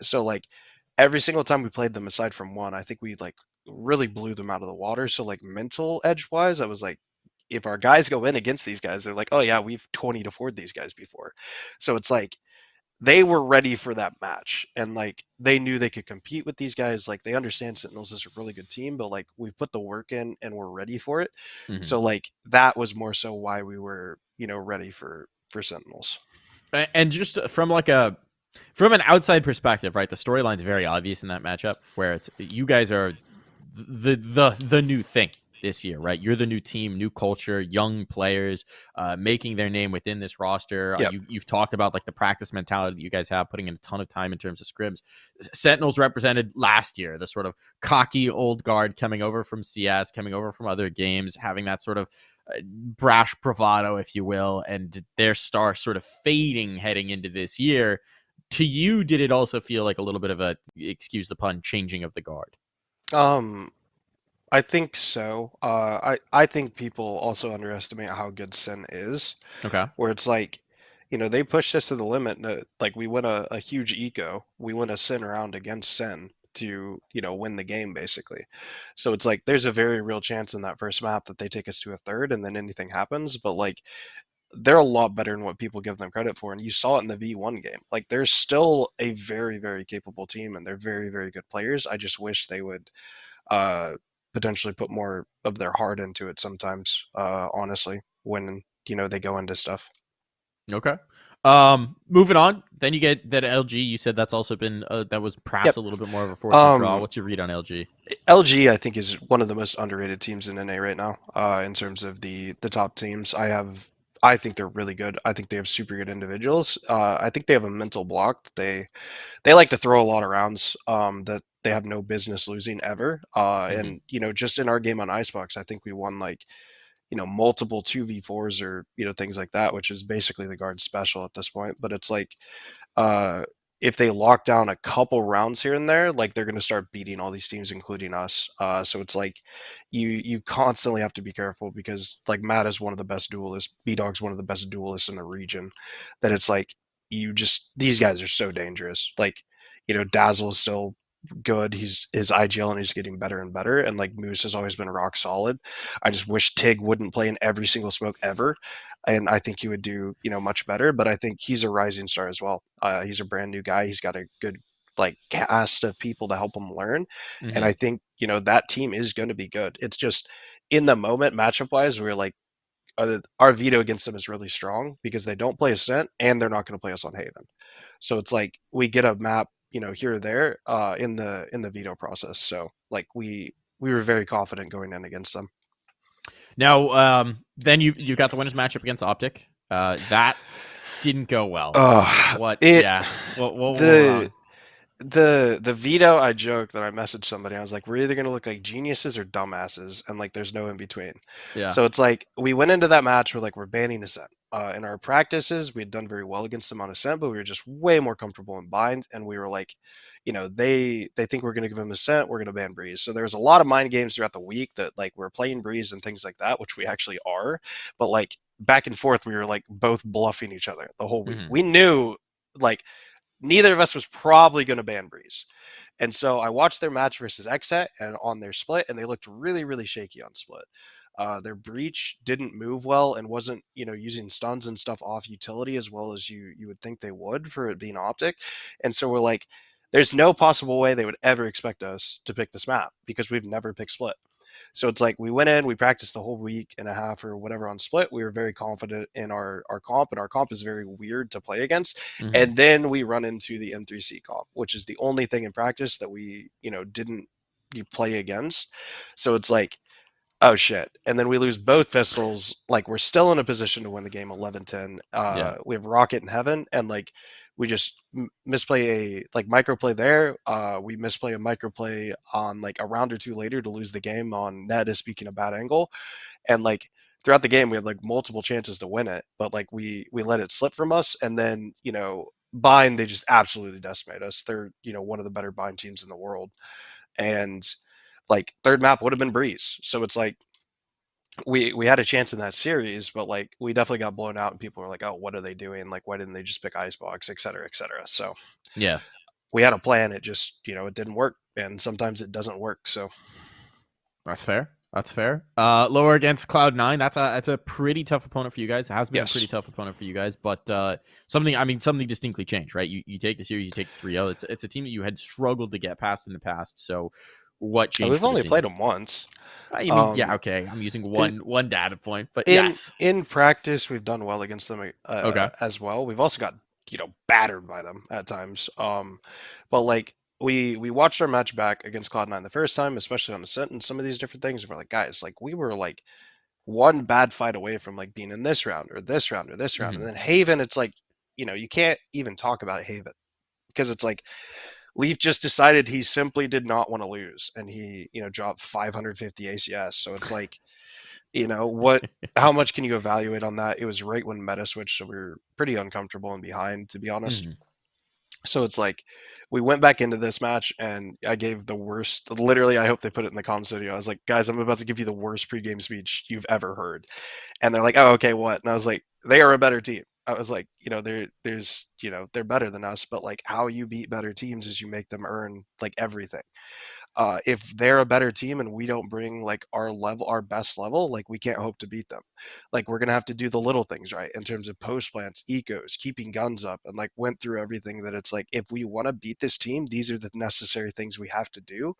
So like every single time we played them aside from one, I think we like really blew them out of the water. So like mental edge wise, I was like, if our guys go in against these guys, they're like, oh yeah, we've 20 to 4 these guys before. So it's like they were ready for that match and like they knew they could compete with these guys. Like they understand Sentinels is a really good team, but like we put the work in and we're ready for it. Mhm. So like that was more so why we were, ready for Sentinels. And just from an outside perspective, right? The storyline's very obvious in that matchup, where it's you guys are the new thing this year, right? You're the new team, new culture, young players, making their name within this roster. Yep. You've talked about like the practice mentality that you guys have, putting in a ton of time in terms of scrims. Sentinels represented last year the sort of cocky old guard coming over from CS, coming over from other games, having that sort of brash bravado, if you will, and their star sort of fading heading into this year. To you, did it also feel like a little bit of a, excuse the pun, changing of the guard? I think so. I think people also underestimate how good Sen is. Okay. Where it's like, they pushed us to the limit. Like we win a huge eco, we win a Sen round against Sen to win the game basically. So it's like there's a very real chance in that first map that they take us to a third and then anything happens. But like they're a lot better than what people give them credit for, and you saw it in the V1 game. Like they're still a very very capable team and they're very very good players. I just wish they would uh, potentially put more of their heart into it sometimes, honestly, when they go into stuff. Okay. Moving on. Then you get that LG. You said that's also been that was perhaps Yep. a little bit more of a fortunate draw. Um, What's your read on LG? LG, I think, is one of the most underrated teams in NA right now. In terms of the top teams, I think they're really good. I think they have super good individuals. I think they have a mental block that they like to throw a lot of rounds that they have no business losing ever. And just in our game on Icebox, I think we won like multiple 2v4s or things like that, which is basically the guard special at this point. But it's like if they lock down a couple rounds here and there, like they're going to start beating all these teams, including us. So it's like you constantly have to be careful because like Matt is one of the best duelists, B-Dog's one of the best duelists in the region. That it's like these guys are so dangerous. Like Dazzle is still good. His IGL and he's getting better and better. And like Moose has always been rock solid. I just wish Tig wouldn't play in every single smoke ever. And I think he would do, much better. But I think he's a rising star as well. He's a brand new guy. He's got a good like cast of people to help him learn. And I think, that team is going to be good. It's just in the moment, matchup wise, we're like, our veto against them is really strong because they don't play Ascent and they're not going to play us on Haven. So it's like we get a map, here or there in the veto process. So like we were very confident going in against them. Now, then you've got the winners matchup against Optic. That didn't go well. Yeah. The veto, I joked that I messaged somebody. I was like, we're either going to look like geniuses or dumbasses, and like there's no in between. Yeah. So it's like we went into that match, we're banning Ascent. In our practices, we had done very well against them on Ascent, but we were just way more comfortable in Bind, and we were like, they think we're going to give them Ascent, we're going to ban Breeze. So there's a lot of mind games throughout the week that like we're playing Breeze and things like that, which we actually are, but like back and forth, we were like both bluffing each other the whole week. We knew like neither of us was probably going to ban Breeze. And so I watched their match versus Xset and on their split, and they looked really, really shaky on split. Their breach didn't move well and wasn't, using stuns and stuff off utility as well as you would think they would for it being Optic. And so we're like, there's no possible way they would ever expect us to pick this map because we've never picked split. So it's like we went in, we practiced the whole week and a half or whatever on split. We were very confident in our comp, and our comp is very weird to play against. And then we run into the N3C comp, which is the only thing in practice that we, didn't play against. So it's like oh shit. And then we lose both pistols. Like, we're still in a position to win the game 11-10. Yeah. We have Rocket in heaven, and like we just misplay a like microplay there. We misplay a microplay on like a round or two later to lose the game on net is speaking a bad angle. And like throughout the game we had like multiple chances to win it, but like we let it slip from us. And then, you know, Bind, they just absolutely decimate us. They're, you know, one of the better Bind teams in the world. And like third map would have been Breeze. So it's like we had a chance in that series, but like we definitely got blown out and people were like, oh, what are they doing? Like, why didn't they just pick Icebox, et cetera, et cetera. So Yeah. we had a plan, it just, you know, it didn't work, and sometimes it doesn't work. So That's fair. That's fair. Lower against Cloud9. That's a pretty tough opponent for you guys. It has been Yes. a pretty tough opponent for you guys, but something distinctly changed, right? You take the series, you take 3-0. It's a team that you had struggled to get past in the past. So what changed? we've for the only team? played them once. I mean, yeah, okay. I'm using one data point, but yes. In practice, we've done well against them Okay. as well. We've also got, you know, battered by them at times. But like we watched our match back against Cloud9 the first time, especially on Ascent and some of these different things. And we're like, guys, like we were like one bad fight away from like being in this round or this round or this round. Mhm. And then Haven, it's like, you know, you can't even talk about Haven because it's like Leaf just decided he simply did not want to lose, and he, you know, dropped 550 ACS. So it's like, you know, how much can you evaluate on that? It was right when meta switched, so we were pretty uncomfortable and behind, to be honest. Mhm. So it's like we went back into this match and I gave the worst, literally, I hope they put it in the comms video. I was like, guys, I'm about to give you the worst pregame speech you've ever heard. And they're like, oh, okay, what? And I was like, they are a better team. I was like, you know, there's, you know, they're better than us, but like how you beat better teams is you make them earn like everything. If they're a better team and we don't bring like our best level, like we can't hope to beat them. Like we're gonna have to do the little things right in terms of post plants, ecos, keeping guns up, and like went through everything that it's like if we want to beat this team, these are the necessary things we have to do.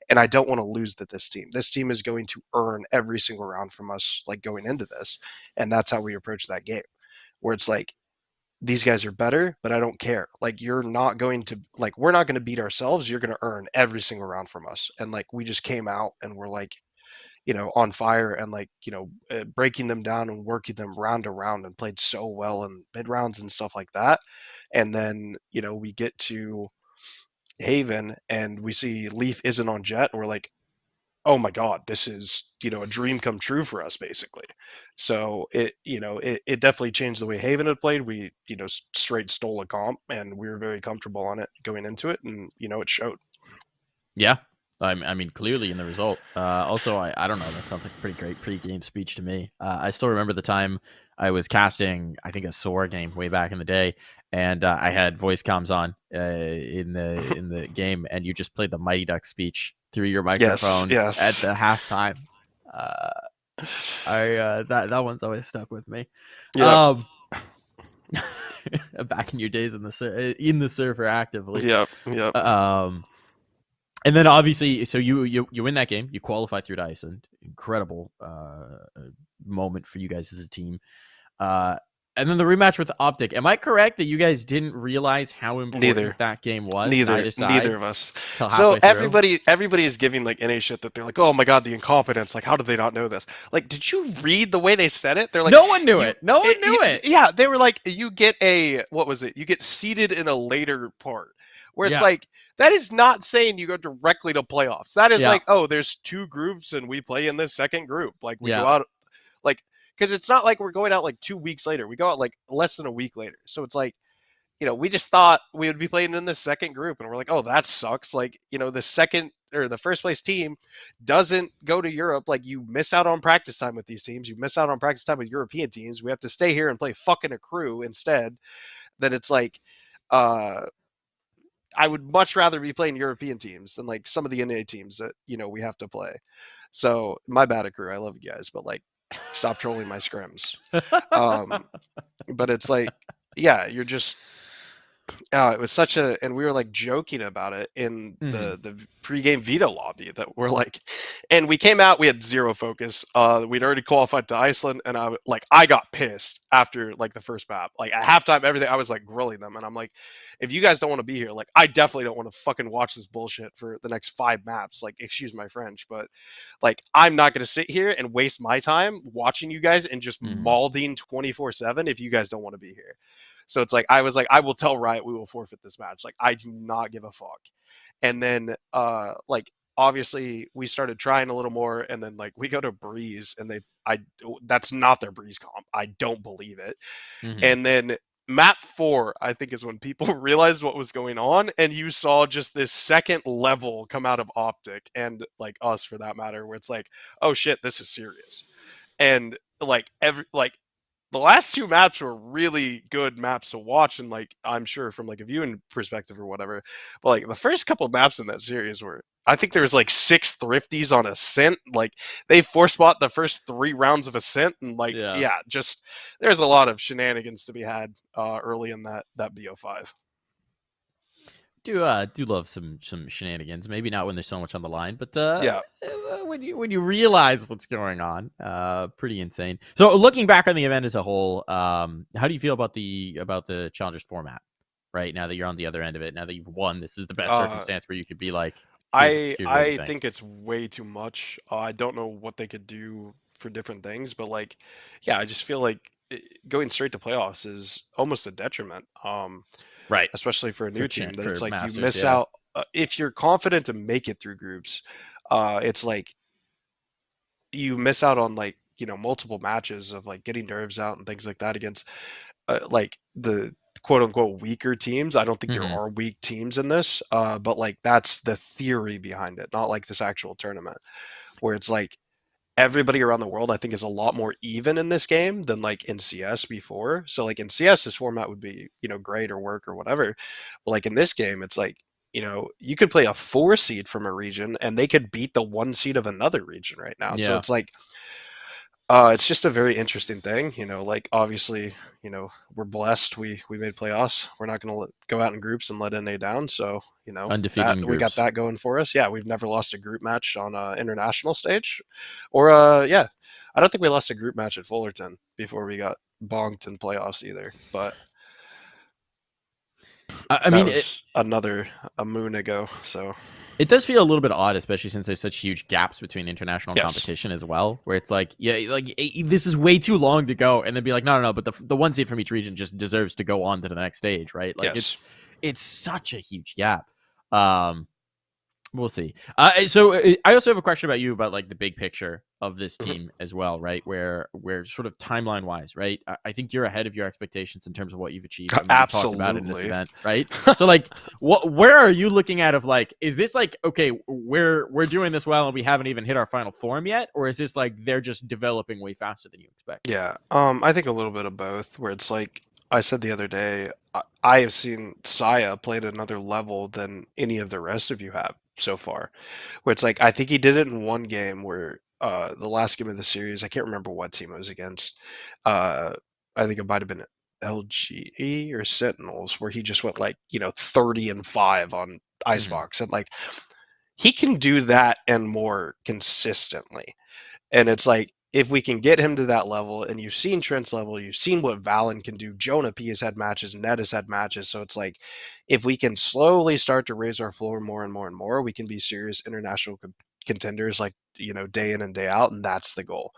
And I don't want to lose to this team. This team is going to earn every single round from us, like going into this, and that's how we approach that game, where it's like these guys are better, but I don't care. Like you're not going to like we're not going to beat ourselves. You're going to earn every single round from us. And like we just came out and we're like, you know, on fire and like, you know, breaking them down and working them round to round and played so well in mid rounds and stuff like that. And then, you know, we get to Haven and we see Leaf isn't on Jet and we're like, oh my god, this is, you know, a dream come true for us basically. So it, you know, it definitely changed the way Haven had played. We, you know, straight stole a comp and we were very comfortable on it going into it, and you know it showed. Yeah. I mean, clearly in the result. Also, I don't know. That sounds like a pretty great pre-game speech to me. I still remember the time I was casting, I think, a SOAR game way back in the day, and I had voice comms on in the game, and you just played the Mighty Duck speech through your microphone yes. at the halftime. That one's always stuck with me. Yep. Back in your days in the server actively. Yep. And then obviously, so you win that game, you qualify through to Iceland. Incredible moment for you guys as a team. And then the rematch with Optic. Am I correct that you guys didn't realize how important that game was? Neither of us. So everybody is giving like NA shit that they're like, oh my god, the incompetence. Like, how did they not know this? Like, did you read the way they said it? They're like, no one knew it. No one knew it. Yeah, they were like, you get what was it? You get seated in a later part. Where it's like, that is not saying you go directly to playoffs. That is like, oh, there's two groups and we play in this second group. Like we go out, like, because it's not like we're going out like 2 weeks later. We go out like less than a week later. So it's like, you know, we just thought we would be playing in the second group, and we're like, oh, that sucks. Like, you know, the second or the first place team doesn't go to Europe. Like, you miss out on practice time with these teams. You miss out on practice time with European teams. We have to stay here and play fucking a crew instead. Then it's like, I would much rather be playing European teams than like some of the NA teams that, you know, we have to play. So my bad at crew. I love you guys, but like, stop trolling my scrims. But it's like, yeah, you're just It was such a, and we were like joking about it in Mhm. the pregame veto lobby that we're like, and we came out, we had zero focus. We'd already qualified to Iceland, and I got pissed after like the first map. Like at halftime, everything I was like grilling them, and I'm like, if you guys don't want to be here, like I definitely don't want to fucking watch this bullshit for the next 5 maps. Like, excuse my French, but like I'm not gonna sit here and waste my time watching you guys and just Mhm. mauling 24/7 if you guys don't want to be here. So it's like I was like, I will tell Riot we will forfeit this match. Like I do not give a fuck. And then like obviously we started trying a little more, and then like we go to Breeze, and I that's not their Breeze comp. I don't believe it. Mhm. And then map 4, I think, is when people realized what was going on, and you saw just this second level come out of Optic, and like us for that matter, where it's like, oh shit, this is serious. And like the last 2 maps were really good maps to watch, and like I'm sure from like a viewing perspective or whatever, but like the first couple maps in that series were, I think there was like 6 thrifties on Ascent. Like they force bought the first 3 rounds of Ascent, and like Yeah. yeah, just there's a lot of shenanigans to be had early in that BO5. Do love some shenanigans. Maybe not when there's so much on the line, but Yeah. when you realize what's going on, pretty insane. So looking back on the event as a whole, how do you feel about the Challengers format? Right now that you're on the other end of it, now that you've won, this is the best circumstance where you could be like, here's what we I think. think it's way too much. I don't know what they could do for different things, but like, yeah, I just feel like going straight to playoffs is almost a detriment. Right. Especially for a new team, that For it's like you Masters, miss yeah. out if you're confident to make it through groups. It's like you miss out on like multiple matches of like getting nerves out and things like that against like the quote unquote weaker teams. I don't think there Mhm. are weak teams in this, but like that's the theory behind it, not like this actual tournament where it's like everybody around the world I think is a lot more even in this game than like in CS before. So like in CS this format would be, great or work or whatever. But like in this game it's like, you could play a 4 seed from a region and they could beat the 1 seed of another region right now. So Yeah. it's like it's just a very interesting thing, like obviously, we're blessed we made playoffs. We're not going to go out in groups and let NA down, so Undefeated that in we got groups. that going for us. Yeah, we've never lost a group match on international stage, or yeah, I don't think we lost a group match at Fullerton before we got bonked in playoffs either, but I that mean, was a moon ago. So it does feel a little bit odd, especially since there's such huge gaps between international yes, competition as well, where it's like, yeah, like this is way too long to go, and then be like, no, but the 1 seed from each region just deserves to go on to the next stage, right? Like yes. it's such a huge gap. Um, We'll see. So I also have a question about you about like the big picture of this team as well, right? Where sort of timeline wise, right? I think you're ahead of your expectations in terms of what you've achieved. I mean, we talked about it in this Absolutely. event, right? So like, where are you looking at of like, is this like, okay, we're doing this well and we haven't even hit our final form yet, or is this like they're just developing way faster than you expect? Yeah, I think a little bit of both, where it's like I said the other day, I have seen Saya play at another level than any of the rest of you have so far. Where it's like I think he did it in one game where the last game of the series, I can't remember what team it was against. Uh I think it might have been LGE or Sentinels, where he just went like, 30-5 on Mm-hmm. Icebox, and like he can do that and more consistently. And it's like, if we can get him to that level, and you've seen Trent's level, you've seen what Valen can do. Jonah P has had matches, Ned has had matches. So it's like, if we can slowly start to raise our floor more and more and more, we can be serious international contenders, like, day in and day out. And that's the goal.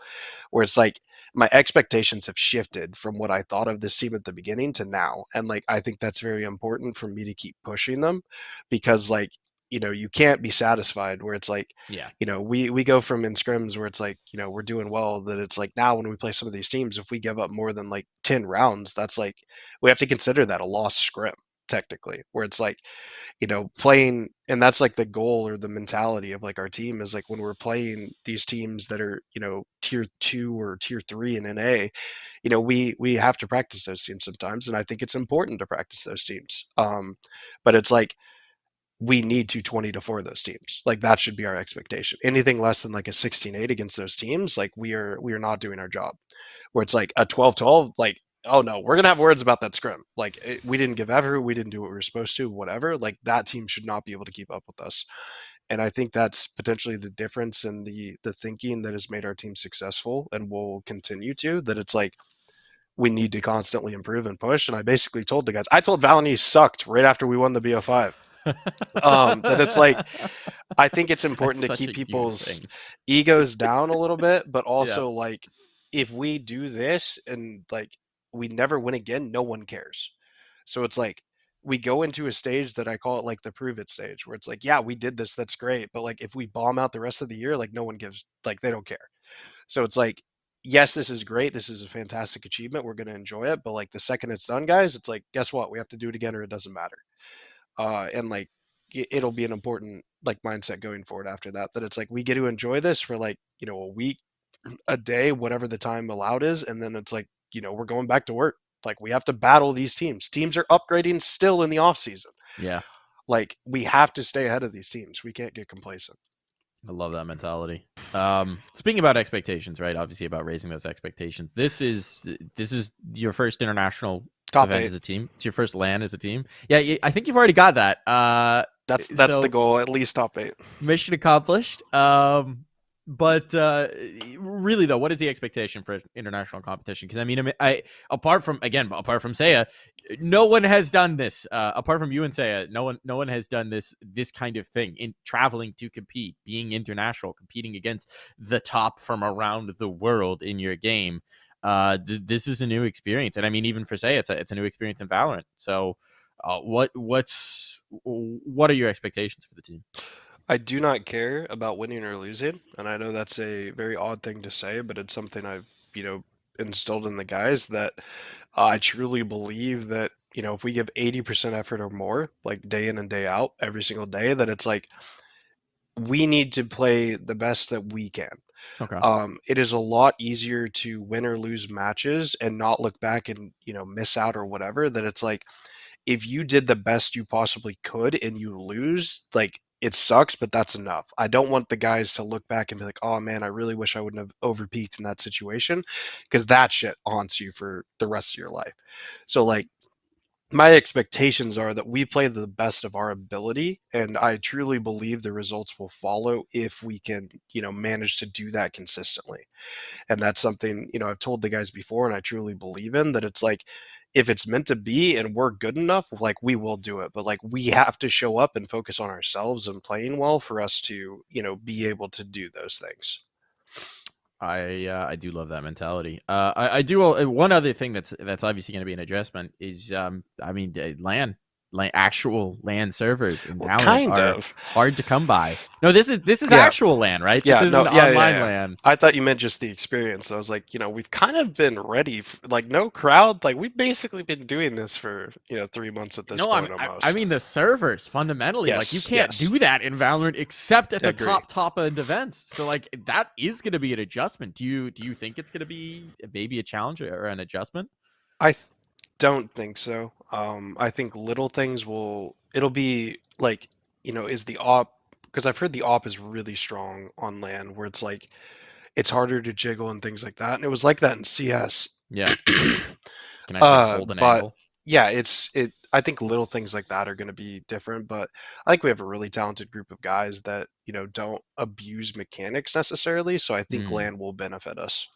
Where it's like, my expectations have shifted from what I thought of this team at the beginning to now. And like, I think that's very important for me to keep pushing them, because like, you can't be satisfied where it's like, Yeah. we go from in scrims where it's like, we're doing well, that it's like now when we play some of these teams, if we give up more than like 10 rounds, that's like, we have to consider that a lost scrim technically, where it's like, playing, and that's like the goal or the mentality of like our team is like when we're playing these teams that are, tier 2 or tier 3 in NA, we have to practice those teams sometimes, and I think it's important to practice those teams. But it's like, we need to 20-4 those teams. Like that should be our expectation. Anything less than like a 16-8 against those teams, like we are not doing our job. Where it's like a 12-12, like oh no, we're gonna have words about that scrim. Like we didn't give effort, we didn't do what we were supposed to, whatever. Like that team should not be able to keep up with us. And I think that's potentially the difference in the thinking that has made our team successful and will continue to. That it's like we need to constantly improve and push. And I basically told the guys, I told Valorant he sucked right after we won the BO5. That it's like, I think it's important to keep people's egos down a little bit, but also like if we do this and like we never win again, no one cares. So it's like we go into a stage that I call it like the prove it stage, where it's like, yeah, we did this, that's great, but like if we bomb out the rest of the year, like no one gives, like they don't care. So it's like, yes, this is great, this is a fantastic achievement, we're going to enjoy it, but like the second it's done, guys, it's like, guess what, we have to do it again or it doesn't matter. And like it'll be an important like mindset going forward after that, that it's like we get to enjoy this for like, you know, a week, a day, whatever the time allowed is, and then it's like, you know, we're going back to work. Like we have to battle these teams. Teams are upgrading still in the off season. Yeah. Like we have to stay ahead of these teams. We can't get complacent. I love that mentality. Speaking about expectations, right? Obviously about raising those expectations. This is your first international Top event 8. as a team. It's your first LAN as a team. Yeah, I think you've already got that. That's so, the goal, at least top 8. Mission accomplished. But really though, what is the expectation for international competition? Because I mean, apart from Saya, no one has done this. Apart from you and Saya, no one has done this kind of thing in traveling to compete, being international, competing against the top from around the world in your game. This is a new experience, and I mean, even for Saya, it's a new experience in Valorant. So, what are your expectations for the team? I do not care about winning or losing, and I know that's a very odd thing to say, but it's something I've, you know, instilled in the guys, that I truly believe that, you know, if we give 80% effort or more, like day in and day out, every single day, that it's like we need to play the best that we can. Okay. It is a lot easier to win or lose matches and not look back and, you know, miss out or whatever. That it's like if you did the best you possibly could and you lose, like it sucks, but that's enough. I don't want the guys to look back and be like, oh man, I really wish I wouldn't have overpeaked in that situation, because that shit haunts you for the rest of your life. So like my expectations are that we play the best of our ability, and I truly believe the results will follow if we can, you know, manage to do that consistently. And that's something, you know, I've told the guys before and I truly believe in, that it's like if it's meant to be and we're good enough, like we will do it. But like we have to show up and focus on ourselves and playing well for us to, you know, be able to do those things. I do love that mentality. I do one other thing that's obviously going to be an adjustment is I mean actual LAN servers in Valorant kind are of hard to come by. No, this is actual LAN, right? Yeah, this isn't online LAN. I thought you meant just the experience. I was like, you know, we've kind of been ready, like no crowd. Like we've basically been doing this for, you know, 3 months at this point almost. I mean the servers fundamentally, like you can't do that in Valorant except at the top end events. So like that is going to be an adjustment. Do you think it's going to be maybe a challenge or an adjustment? Don't think so. I think little things it'll be like, you know, is the op, because I've heard the op is really strong on LAN, where it's like it's harder to jiggle and things like that. And it was like that in CS. Yeah. Can I hold an angle? Yeah, I think little things like that are going to be different, but I think we have a really talented group of guys that, you know, don't abuse mechanics necessarily. So I think LAN will benefit us.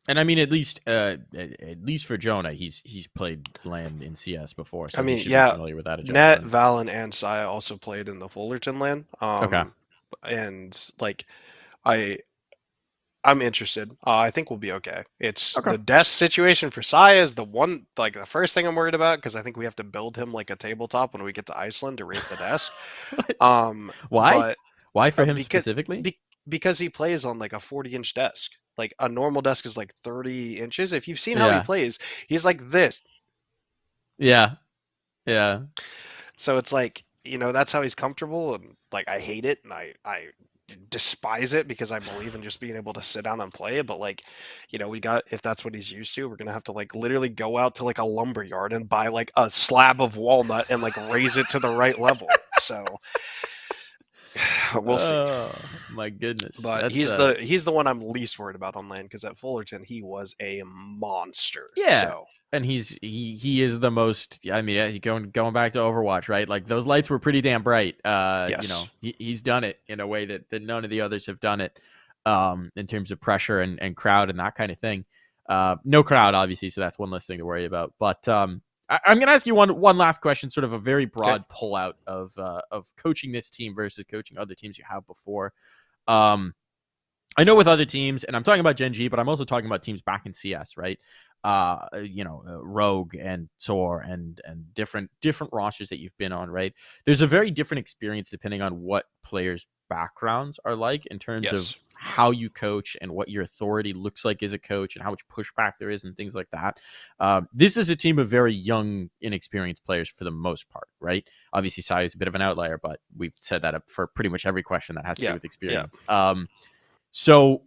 And I mean, at least for Jonah, he's played LAN in CS before, so I mean, he should be familiar with that adjustment. Net, Valen, and Saya also played in the Fullerton LAN. Okay. And like, I'm interested. I think we'll be okay. It's the desk situation for Saya is the first thing I'm worried about, because I think we have to build him like a tabletop when we get to Iceland to raise the desk. Why? Why for him specifically? Because he plays on like a 40-inch desk. Like a normal desk is like 30 inches. If you've seen how he plays, he's like this. Yeah. Yeah. So it's like, you know, that's how he's comfortable. And like, I hate it. And I despise it, because I believe in just being able to sit down and play it. But like, you know, if that's what he's used to, we're going to have to like literally go out to like a lumber yard and buy like a slab of walnut and like raise it to the right level. So We'll see. Oh my goodness. But That's, he's the one I'm least worried about on lane, because at Fullerton he was a monster. Yeah. So and he is the most. I mean, yeah, going back to Overwatch, right? Like those lights were pretty damn bright. yes. He's done it in a way that none of the others have done it. In terms of pressure and crowd and that kind of thing. No crowd, obviously, so that's one less thing to worry about. But I'm going to ask you one last question, sort of a very broad pullout of coaching this team versus coaching other teams you have before. I know with other teams, and I'm talking about Gen G, but I'm also talking about teams back in CS, right? Rogue and Soar and different rosters that you've been on, right? There's a very different experience depending on what players' backgrounds are like in terms of how you coach and what your authority looks like as a coach and how much pushback there is and things like that. This is a team of very young, inexperienced players for the most part, right? Obviously, Sai is a bit of an outlier, but we've said that up for pretty much every question that has to do with experience. So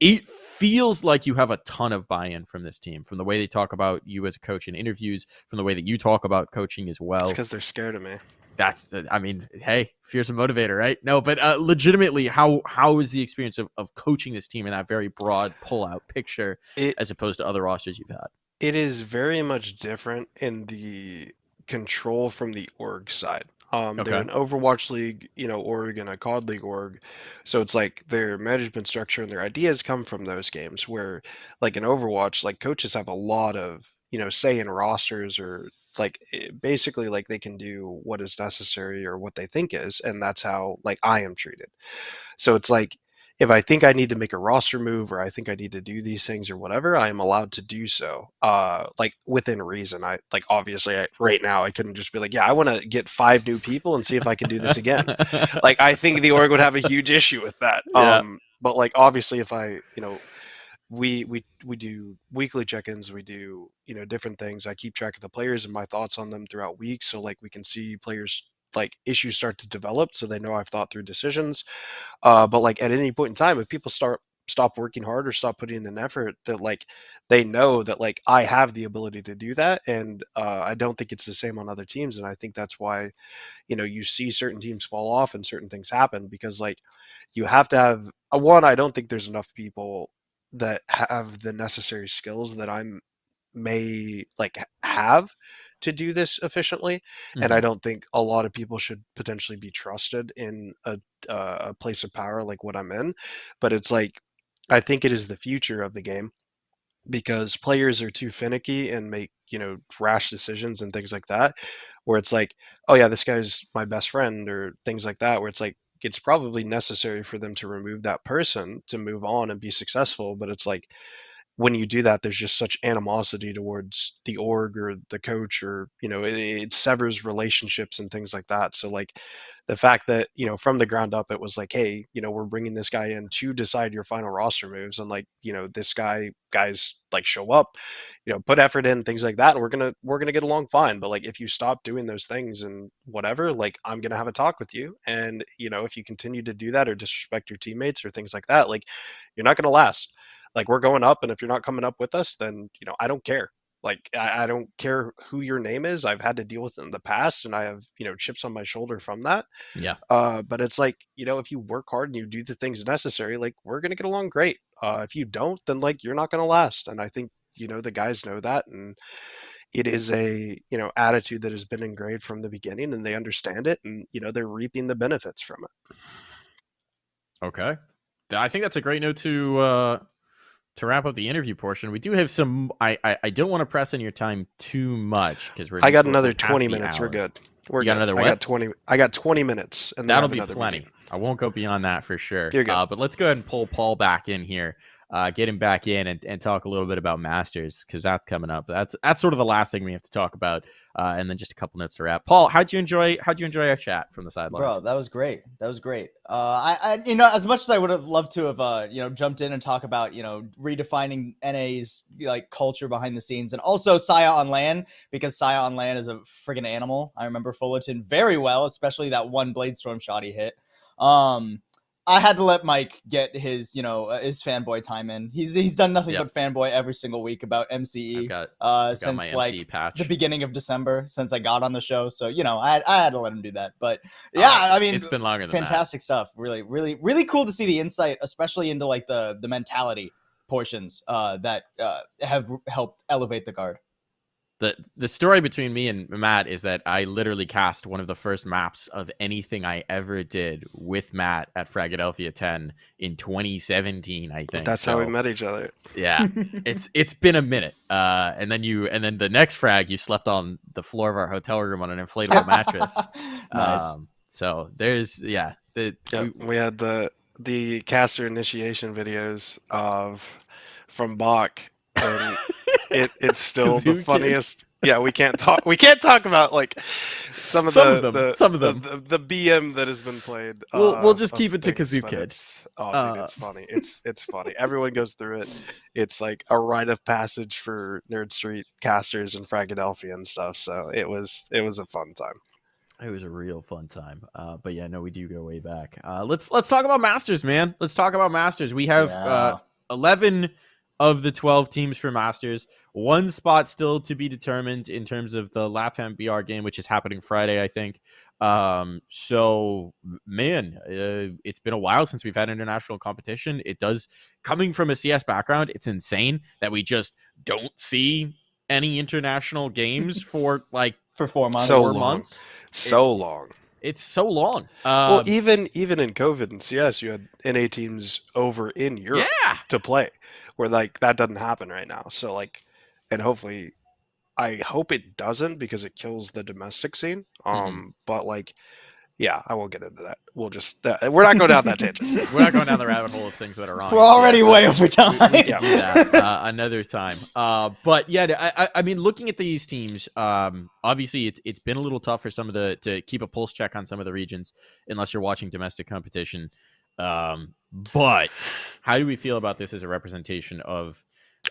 it feels like you have a ton of buy-in from this team, from the way they talk about you as a coach in interviews, from the way that you talk about coaching as well. It's because they're scared of me. I mean, hey, fear's a motivator, right? No, but legitimately, how is the experience of coaching this team in that very broad pull-out picture as opposed to other rosters you've had? It is very much different in the control from the org side. They're an Overwatch League, org, and a COD League org. So it's like their management structure and their ideas come from those games, where like in Overwatch, like coaches have a lot of, say in rosters, or like basically like they can do what is necessary or what they think is, and that's how like I am treated. So it's like, if I think I need to make a roster move, or I think I need to do these things or whatever, I am allowed to do so, like within reason. Obviously right now I couldn't just be like, yeah, I want to get 5 new people and see if I can do this again. Like, I think the org would have a huge issue with that. But like, obviously if I, we do weekly check-ins, we do, different things. I keep track of the players and my thoughts on them throughout weeks. So like we can see players like issues start to develop, so they know I've thought through decisions. But like at any point in time, if people stop working hard or stop putting in an effort, that like they know that like I have the ability to do that. And I don't think it's the same on other teams. And I think that's why, you see certain teams fall off and certain things happen, because like you have to have I don't think there's enough people that have the necessary skills that I'm may like have to do this efficiently. And I don't think a lot of people should potentially be trusted in a place of power like what I'm in. But it's like, I think it is the future of the game, because players are too finicky and make rash decisions and things like that, where it's like, oh yeah, this guy's my best friend, or things like that, where it's like it's probably necessary for them to remove that person to move on and be successful. But it's like, when you do that, there's just such animosity towards the org or the coach, or it severs relationships and things like that. So like the fact that from the ground up it was like, hey, we're bringing this guy in to decide your final roster moves, and like this guys like show up, put effort in, things like that, and we're gonna get along fine. But like if you stop doing those things and whatever, like I'm gonna have a talk with you, and if you continue to do that or disrespect your teammates or things like that, like you're not gonna last. Like, we're going up, and if you're not coming up with us, then I don't care. Like, I don't care who your name is. I've had to deal with it in the past, and I have chips on my shoulder from that. Yeah. But it's like, if you work hard and you do the things necessary, like we're gonna get along great. If you don't, then like you're not gonna last. And I think the guys know that, and it is a attitude that has been ingrained from the beginning, and they understand it, and they're reaping the benefits from it. Okay, I think that's a great note to wrap up the interview portion. We do have some. I don't want to press on your time too much, because I got another 20 minutes. We're good. You got another what? I got 20 minutes, and that'll be plenty. Meeting. I won't go beyond that for sure. You're good. But let's go ahead and pull Paul back in here. Get him back in and talk a little bit about Masters, because that's coming up. That's sort of the last thing we have to talk about, and then just a couple minutes to wrap. Paul, how'd you enjoy our chat from the sidelines? Bro, that was great. I as much as I would have loved to have jumped in and talk about redefining NA's like culture behind the scenes, and also Saya on LAN, because Saya on LAN is a friggin' animal. I remember Fullerton very well, especially that one Bladestorm shot he hit. I had to let Mike get his, his fanboy time in. He's done nothing Yep. but fanboy every single week about I've mCe got my since mCe like patch. the beginning of December, since I got on the show. So I had to let him do that. But yeah, I mean, it's been longer than fantastic stuff. Really, really, really cool to see the insight, especially into like the mentality portions that have helped elevate the guard. The story between me and Matt is that I literally cast one of the first maps of anything I ever did with Matt at Fragadelphia 10 in 2017, I think. That's how we met each other. Yeah, it's been a minute. And then the next frag, you slept on the floor of our hotel room on an inflatable mattress. Nice. So there's We had the caster initiation videos from Bach, and it's still the Kazoo funniest. Yeah, we can't talk about like some of them. The BM that has been played. We'll just of keep it to things, Kazoo but Kid. It's funny. It's funny. Everyone goes through it. It's like a rite of passage for Nerd Street casters and Fragadelphia and stuff. So it was a fun time. It was a real fun time. But yeah, no, we do go way back. Let's talk about Masters, man. Let's talk about Masters. We have 11 of the 12 teams for Masters. One spot still to be determined in terms of the LATAM BR game, which is happening Friday, I think. So, man, it's been a while since we've had international competition. It does, coming from a CS background, it's insane that we just don't see any international games for 4 months. So 4 long. months. So long. It's so long. Well, even in COVID and CS, you had NA teams over in Europe to play, where like that doesn't happen right now. So like, and hopefully, I hope it doesn't because it kills the domestic scene. But like, yeah, I won't get into that. We'll just we're not going down that tangent. We're not going down the rabbit hole of things that are wrong. We're already way over time. We can do that another time. But yeah, I mean, looking at these teams, obviously it's been a little tough for some of to keep a pulse check on some of the regions, unless you're watching domestic competition. But how do we feel about this as a representation of?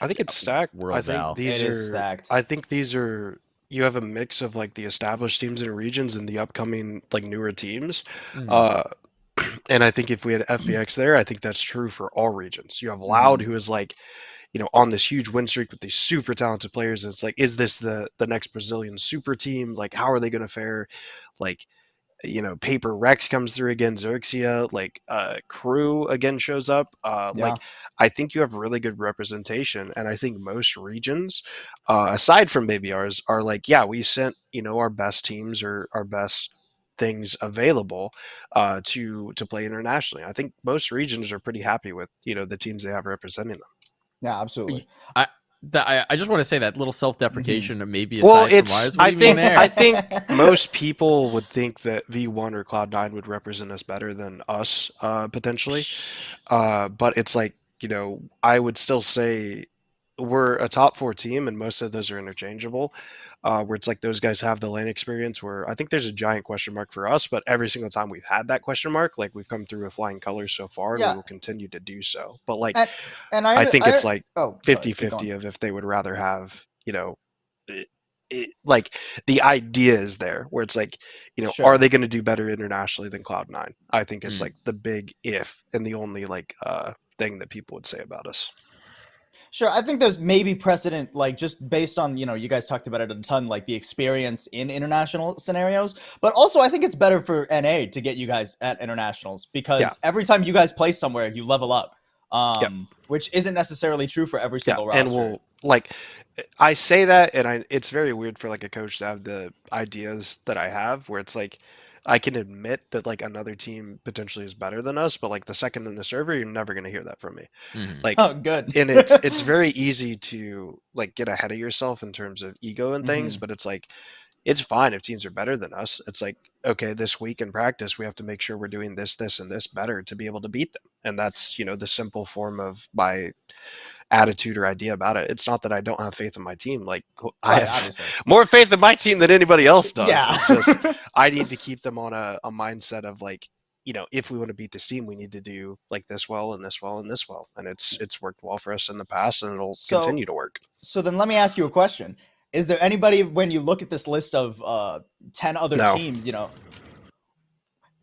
I think it's stacked. World Val? These It are is stacked. I think these are. You have a mix of like the established teams and regions and the upcoming like newer teams. And I think if we had FBX there, I think that's true for all regions. You have Loud, who is like, on this huge win streak with these super talented players. And it's like, is this the next Brazilian super team? Like, how are they going to fare? Like, Paper Rex comes through again, Xerxia, like Crew again shows up. Like, I think you have really good representation, and I think most regions, aside from maybe ours, are like, yeah, we sent our best teams or our best things available to play internationally. I think most regions are pretty happy with the teams they have representing them. Yeah, absolutely. I just want to say that little self-deprecation maybe aside Well, from it's Ryze. What do you mean there? I think most people would think that V1 or Cloud9 would represent us better than us potentially, but it's like I would still say we're a top 4 team, and most of those are interchangeable. Where it's like those guys have the lane experience. Where I think there's a giant question mark for us, but every single time we've had that question mark, like we've come through with flying colors so far, and we will continue to do so. But like, and I think it's like 50-50 of if they would rather have like the idea is there, where it's like are they going to do better internationally than Cloud9? I think is like the big if and the only like thing that people would say about us. Sure, I think there's maybe precedent, like just based on, you guys talked about it a ton, like the experience in international scenarios. But also, I think it's better for NA to get you guys at internationals because every time you guys play somewhere, you level up, which isn't necessarily true for every single roster. And I say that, and it's very weird for like a coach to have the ideas that I have, where it's like, I can admit that like another team potentially is better than us, but like the second in the server, you're never going to hear that from me. Like, oh, good. And it's very easy to like get ahead of yourself in terms of ego and things, but it's like, it's fine if teams are better than us. It's like, okay, this week in practice, we have to make sure we're doing this, and this better to be able to beat them. And that's, the simple form of my attitude or idea about it. It's not that I don't have faith in my team. Like, I have more faith in my team than anybody else does. Yeah. It's just, I need to keep them on a mindset of like, if we want to beat this team, we need to do like this well and this well and this well. And it's worked well for us in the past, and it'll continue to work. So then let me ask you a question. Is there anybody, when you look at this list of 10 other teams,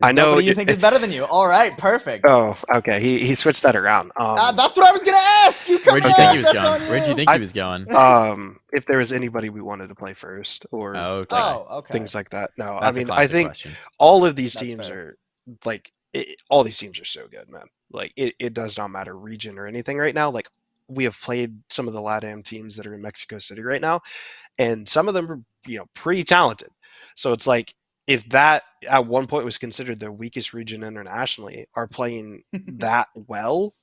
I know. Nobody you think is better than you. All right, perfect. Oh, okay. He switched that around. That's what I was gonna ask. You come Where'd you think he was that's going? on Where'd you you. think he was going? If there was anybody we wanted to play first, or Okay. Oh, okay. things like that. No, That's I mean, a I classic think question. all of these That's teams fair. are like, all these teams are so good, man. Like, it does not matter region or anything right now. Like, we have played some of the LATAM teams that are in Mexico City right now, and some of them are, pretty talented. So it's like, if that at one point was considered the weakest region internationally, are playing that well,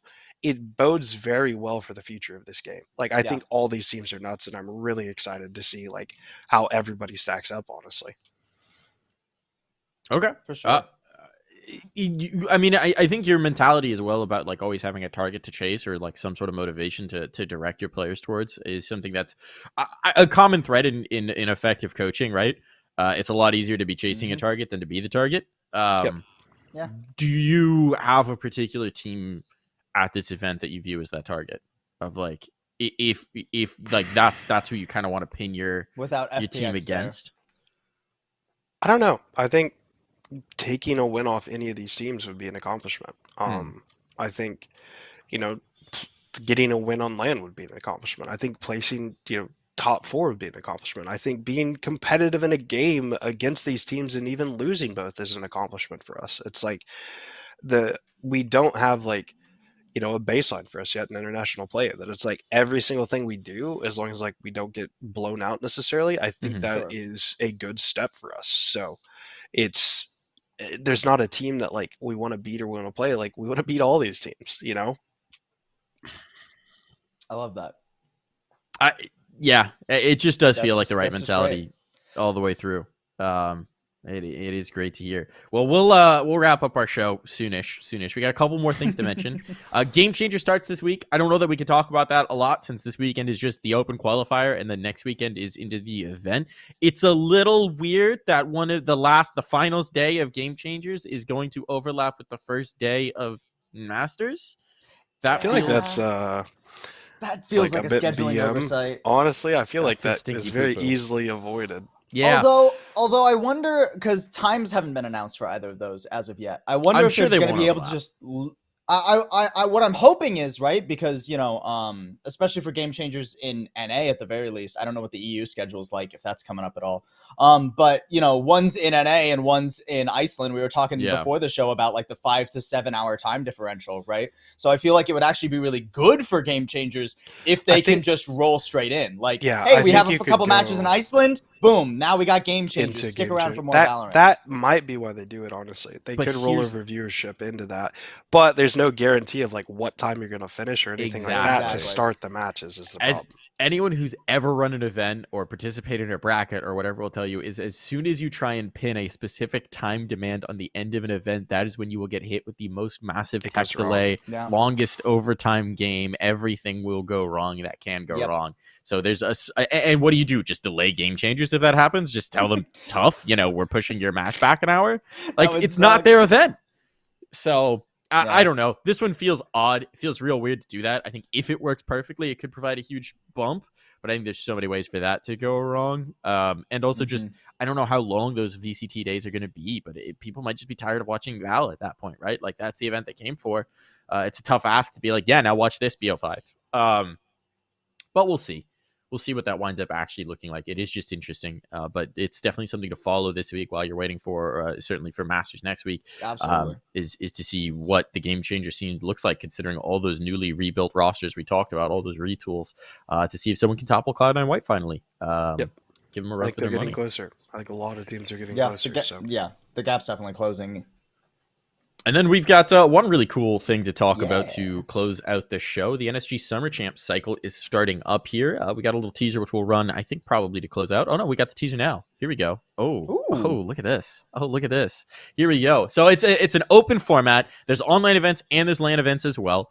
it bodes very well for the future of this game. Like, I think all these teams are nuts, and I'm really excited to see like how everybody stacks up, honestly. Okay. For sure. I mean, I think your mentality as well about like always having a target to chase or like some sort of motivation to direct your players towards is something that's a common thread in effective coaching, right? It's a lot easier to be chasing a target than to be the target. Yeah. Do you have a particular team at this event that you view as that target of like if like that's who you kind of want to pin your Without team FTX there. against? I don't know. I think taking a win off any of these teams would be an accomplishment. I think, getting a win on LAN would be an accomplishment. I think placing, top 4 would be an accomplishment. I think being competitive in a game against these teams and even losing both is an accomplishment for us. It's like we don't have like, a baseline for us yet in international play, that it's like every single thing we do, as long as like we don't get blown out necessarily, I think that is a good step for us. So there's not a team that like we want to beat or we want to play. Like, we want to beat all these teams, I love that. Yeah, it just does feel like the right that's just mentality all the way through. It is great to hear. Well, we'll wrap up our show soonish. We got a couple more things to mention. Game Changer starts this week. I don't know that we could talk about that a lot since this weekend is just the open qualifier and the next weekend is into the event. It's a little weird that one of the finals day of Game Changers is going to overlap with the first day of Masters. I feel like that's that feels like a bit scheduling BM. oversight. Honestly, I feel like feels that is stinky very poo-poo. easily avoided. Yeah. Although I wonder, because times haven't been announced for either of those as of yet. I wonder I'm if sure they're they going to won't be able to overlap. just. I what I'm hoping is, right, because especially for Game Changers in NA at the very least. I don't know what the EU schedule is like, if that's coming up at all. But one's in NA and one's in Iceland. We were talking before the show about like the 5 to 7 hour time differential, right? So I feel like it would actually be really good for Game Changers if they can just roll straight in. Like, hey, we have a couple matches in Iceland. Boom! Now we got Game Changers. Stick around for more Valorant. That might be why they do it. Honestly, they could roll over viewership into that, but there's no guarantee of like what time you're going to finish or anything like that to start the matches. Is the problem? Anyone who's ever run an event or participated in a bracket or whatever will tell you is as soon as you try and pin a specific time demand on the end of an event, that is when you will get hit with the most massive tech delay, longest overtime game. Everything will go wrong that can go wrong. So there's and what do you do? Just delay Game Changers if that happens? Just tell them tough, we're pushing your match back an hour. Like, it's not their event. So I don't know. This one feels odd. It feels real weird to do that. I think if it works perfectly, it could provide a huge bump. But I think there's so many ways for that to go wrong. And also just, I don't know how long those VCT days are going to be, but people might just be tired of watching Val at that point, right? Like, that's the event they came for. It's a tough ask to be like, yeah, now watch this BO5. But we'll see. We'll see what that winds up actually looking like. It is just interesting, but it's definitely something to follow this week while you're waiting for, certainly for Masters next week. Absolutely. Is to see what the Game Changer scene looks like, considering all those newly rebuilt rosters we talked about, all those retools, to see if someone can topple Cloud9 White finally. Give them a run for their money. They're getting closer. I think a lot of teams are getting closer. The gap's definitely closing. And then we've got one really cool thing to talk about to close out the show. The NSG Summer Champs cycle is starting up here. We got a little teaser, which we'll run, I think, probably to close out. Oh, no, we got the teaser now. Here we go. Oh, look at this. Oh, look at this. Here we go. So it's an open format. There's online events and there's LAN events as well.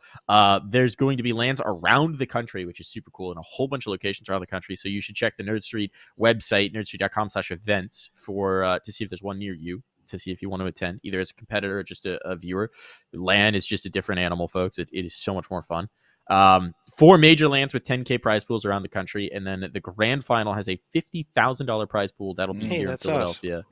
There's going to be LANs around the country, which is super cool, in a whole bunch of locations around the country. So you should check the Nerd Street website, nerdstreet.com/events, to see if there's one near you, to see if you want to attend, either as a competitor or just a viewer. LAN is just a different animal, folks. It is so much more fun. 4 major LANs with 10K prize pools around the country, and then the grand final has a $50,000 prize pool that'll be here in Philadelphia.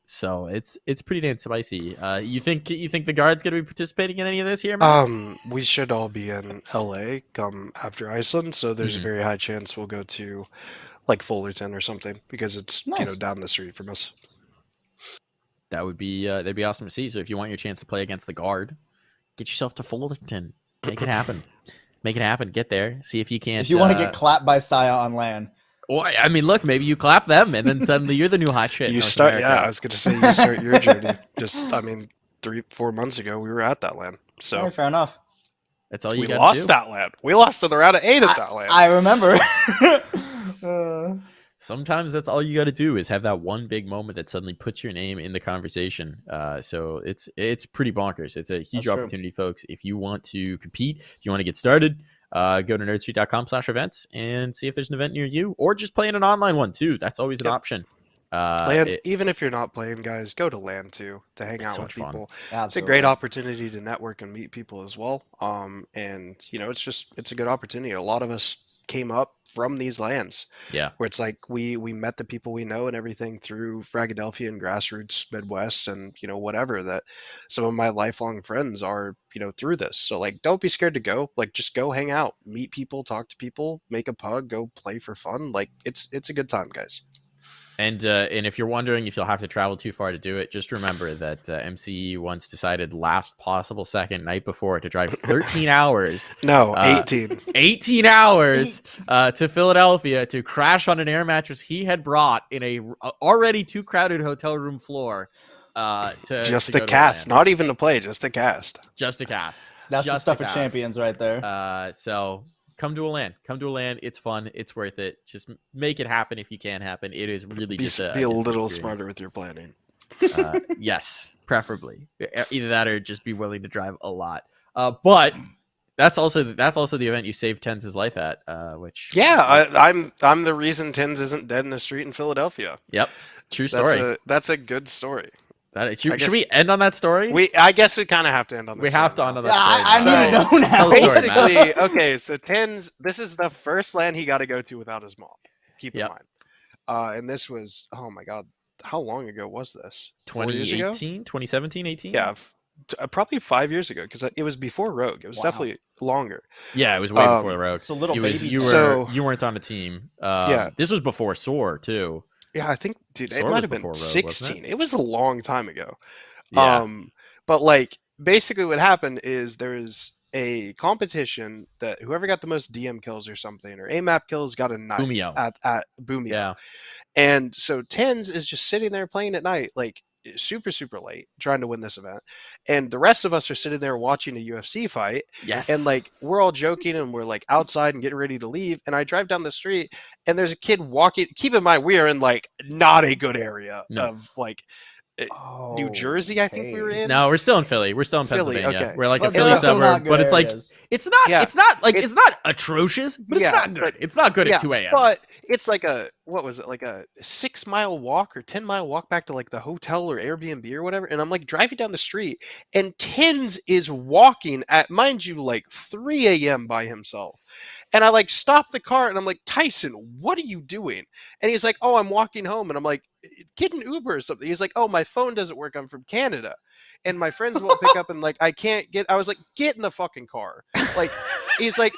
So it's pretty damn spicy. You think the guard's gonna be participating in any of this here, man? We should all be in LA come after Iceland, so there's a very high chance we'll go to like Fullerton or something because it's Nice. down the street from us. That would be that'd be awesome to see. So if you want your chance to play against the guard, get yourself to Fullerton. Make it happen. Make it happen. Get there. See if you can. If you want to get clapped by Saya on LAN. Well, I mean, look, maybe you clap them, and then suddenly you're the new hot shit. in You North start, America. yeah. I was gonna say you start your journey. Just, I mean, 3-4 months ago we were at that land, so Yeah, fair enough. That's all you we got lost to do. that land. We lost in the round of 8 at that land. I remember. Sometimes that's all you got to do is have that one big moment that suddenly puts your name in the conversation. So it's pretty bonkers. It's a huge That's true. opportunity, folks. If you want to compete, if you want to get started, go to nerdstreet.com/events and see if there's an event near you, or just play in an online one too. That's always an Yep. option. Land, even if you're not playing, guys, go to land too to hang It's out so with much fun. people. It's a Absolutely. great opportunity to network and meet people as well. And it's a good opportunity. A lot of us came up from these lands Yeah. where it's like we met the people we know and everything through Fragadelphia and grassroots Midwest and whatever, that some of my lifelong friends are through this. So like, don't be scared to go. Like, just go hang out, meet people, talk to people, make a pug, go play for fun. Like, it's a good time, guys. And if you're wondering if you'll have to travel too far to do it, just remember that mCe once decided last possible second, night before, to drive 13 hours, No, 18. 18 hours to Philadelphia to crash on an air mattress he had brought in a already too crowded hotel room floor. Just to a go to cast, LAN. not even to play, just a cast. Just a cast. That's the Just stuff a of cast. champions right there. So come to a LAN. Come to a LAN. It's fun. It's worth it. Just make it happen if you can happen. It is really Be, just be a different little experience. smarter with your planning. Yes, preferably. Either that or just be willing to drive a lot. But that's also the event you saved Tens' life at. Which I'm the reason Tins isn't dead in the street in Philadelphia. Yep, true story. That's a good story. Should we end on that story? I guess we kind of have to end on this. We have to story end now. on that Yeah, story. I now. need to know now. Tell the story, Matt. Basically, okay, so Tins, this is the first land he got to go to without his mom. Keep in Yep. mind. And this was, oh my God, how long ago was this? 4 years ago? 2018, 2017, 18? Yeah, probably 5 years ago, because it was before Rogue. It was Wow. definitely longer. Yeah, it was way before the Rogue. So little It was, baby. you So- weren't on a team. Yeah. This was before SOAR too. Yeah, I think, dude, Sword it was might have been before Rogue, wasn't it? 16. It was a long time ago. Yeah. But like, basically what happened is there is a competition that whoever got the most DM kills or something, or AMAP kills, got a knife Boomio. at Boomio. Yeah. And so Tens is just sitting there playing at night, like super, super late, trying to win this event. And the rest of us are sitting there watching a UFC fight. Yes. And like, we're all joking and we're like outside and getting ready to leave. And I drive down the street and there's a kid walking. Keep in mind, we are in like not a good area No. of like New Jersey, I think we were in. No, we're still in Philly. We're still in Philly, Pennsylvania. okay. We're like But a they're Philly also not suburb, good but it's like areas. it's not Yeah. it's not like It's- it's not atrocious, but Yeah, it's not good. but- It's not good yeah, at 2 a.m. But it's like what was it, like a 6-mile walk or 10-mile walk back to like the hotel or Airbnb or whatever. And I'm like driving down the street and Tins is walking at, mind you, like 3 a.m. by himself. And I like stop the car and I'm like, Tyson, what are you doing? And he's like, oh, I'm walking home. And I'm like, get an Uber or something. He's like, oh, my phone doesn't work. I'm from Canada. And my friends won't pick up and like, I can't get, I was like, get in the fucking car. Like, he's like,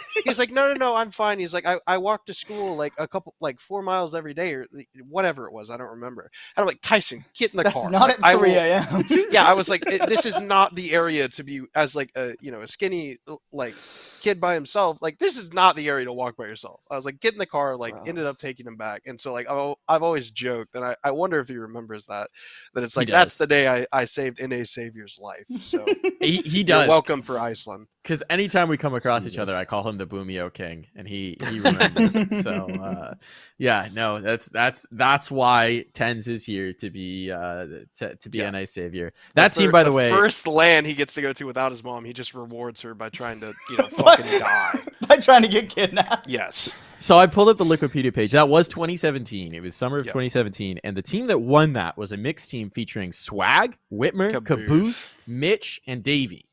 no, I'm fine. He's like, I walk to school like 4 miles every day or whatever it was. I don't remember. And I'm like, Tyson, get in the That's car. not Like, at 3 a.m. yeah, I was like, this is not the area to be as like a skinny like kid by himself. Like, this is not the area to walk by yourself. I was like, get in the car. Like, Wow. ended up taking him back. And so like, I've always joked, and I wonder if he remembers that it's He like that's does. the day I saved NA Savior's life. So he you're does. welcome for Iceland. Because anytime we come across each Jesus. other, I call him the Boomio King, and he remembers. So yeah, no, that's why Tens is here to be Yeah. a nice savior. That team, by the way, first land he gets to go to without his mom, he just rewards her by trying to fucking die. By trying to get kidnapped. Yes. So I pulled up the Wikipedia page. That was 2017. It was summer of Yep. 2017, and the team that won that was a mixed team featuring Swag, Whitmer, Caboose. Caboose, Mitch, and Davey.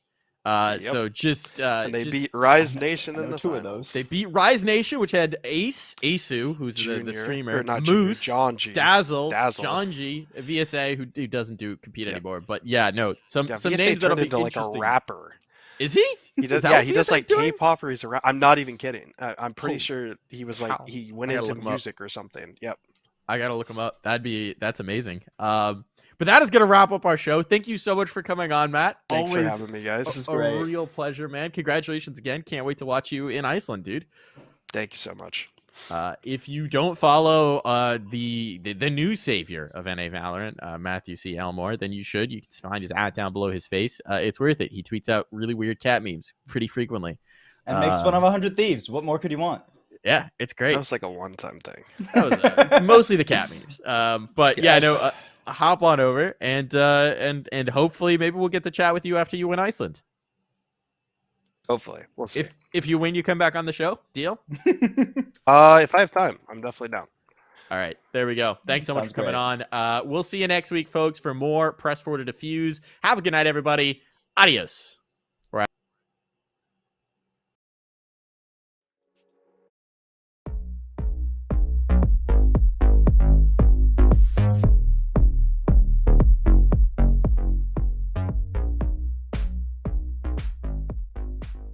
Yep. So just And they just- beat Ryze Nation I in know the two of finals. those. They beat Ryze Nation, which had Asu, who's the Junior, streamer, or not Junior, Moose, John G. Dazzle, Dazzle. John G, VSA, who doesn't compete Yep. anymore. But yeah, no, some Yeah, some VSA names that'll turned be into like a interesting. rapper. Is he? He Is does, that yeah, what he does VSA's like doing? K-pop or he's a rap. I'm not even kidding. I'm pretty Cool. sure he was like How? he went I gotta into look him up. music or something. Yep. I gotta look him up. That's amazing. But that is gonna wrap up our show. Thank you so much for coming on, Matt. Thanks for Always having me, guys. This is a great. real pleasure, man. Congratulations again. Can't wait to watch you in Iceland, dude. Thank you so much. If you don't follow the new savior of NA Valorant, Matthew C. Elmore, then you should. You can find his @ down below his face. It's worth it. He tweets out really weird cat memes pretty frequently. And makes fun of 100 Thieves. What more could you want? Yeah, it's great. That was like a one-time thing. That was, it's mostly the cat memes. But yeah, Yes. no, hop on over and hopefully maybe we'll get to chat with you after you win Iceland. Hopefully, we'll see. If you win, you come back on the show. Deal? If I have time, I'm definitely down. All right, there we go. Thanks so much Sounds for coming great. on. We'll see you next week, folks, for more Press Forward to Defuse. Have a good night, everybody. Adios.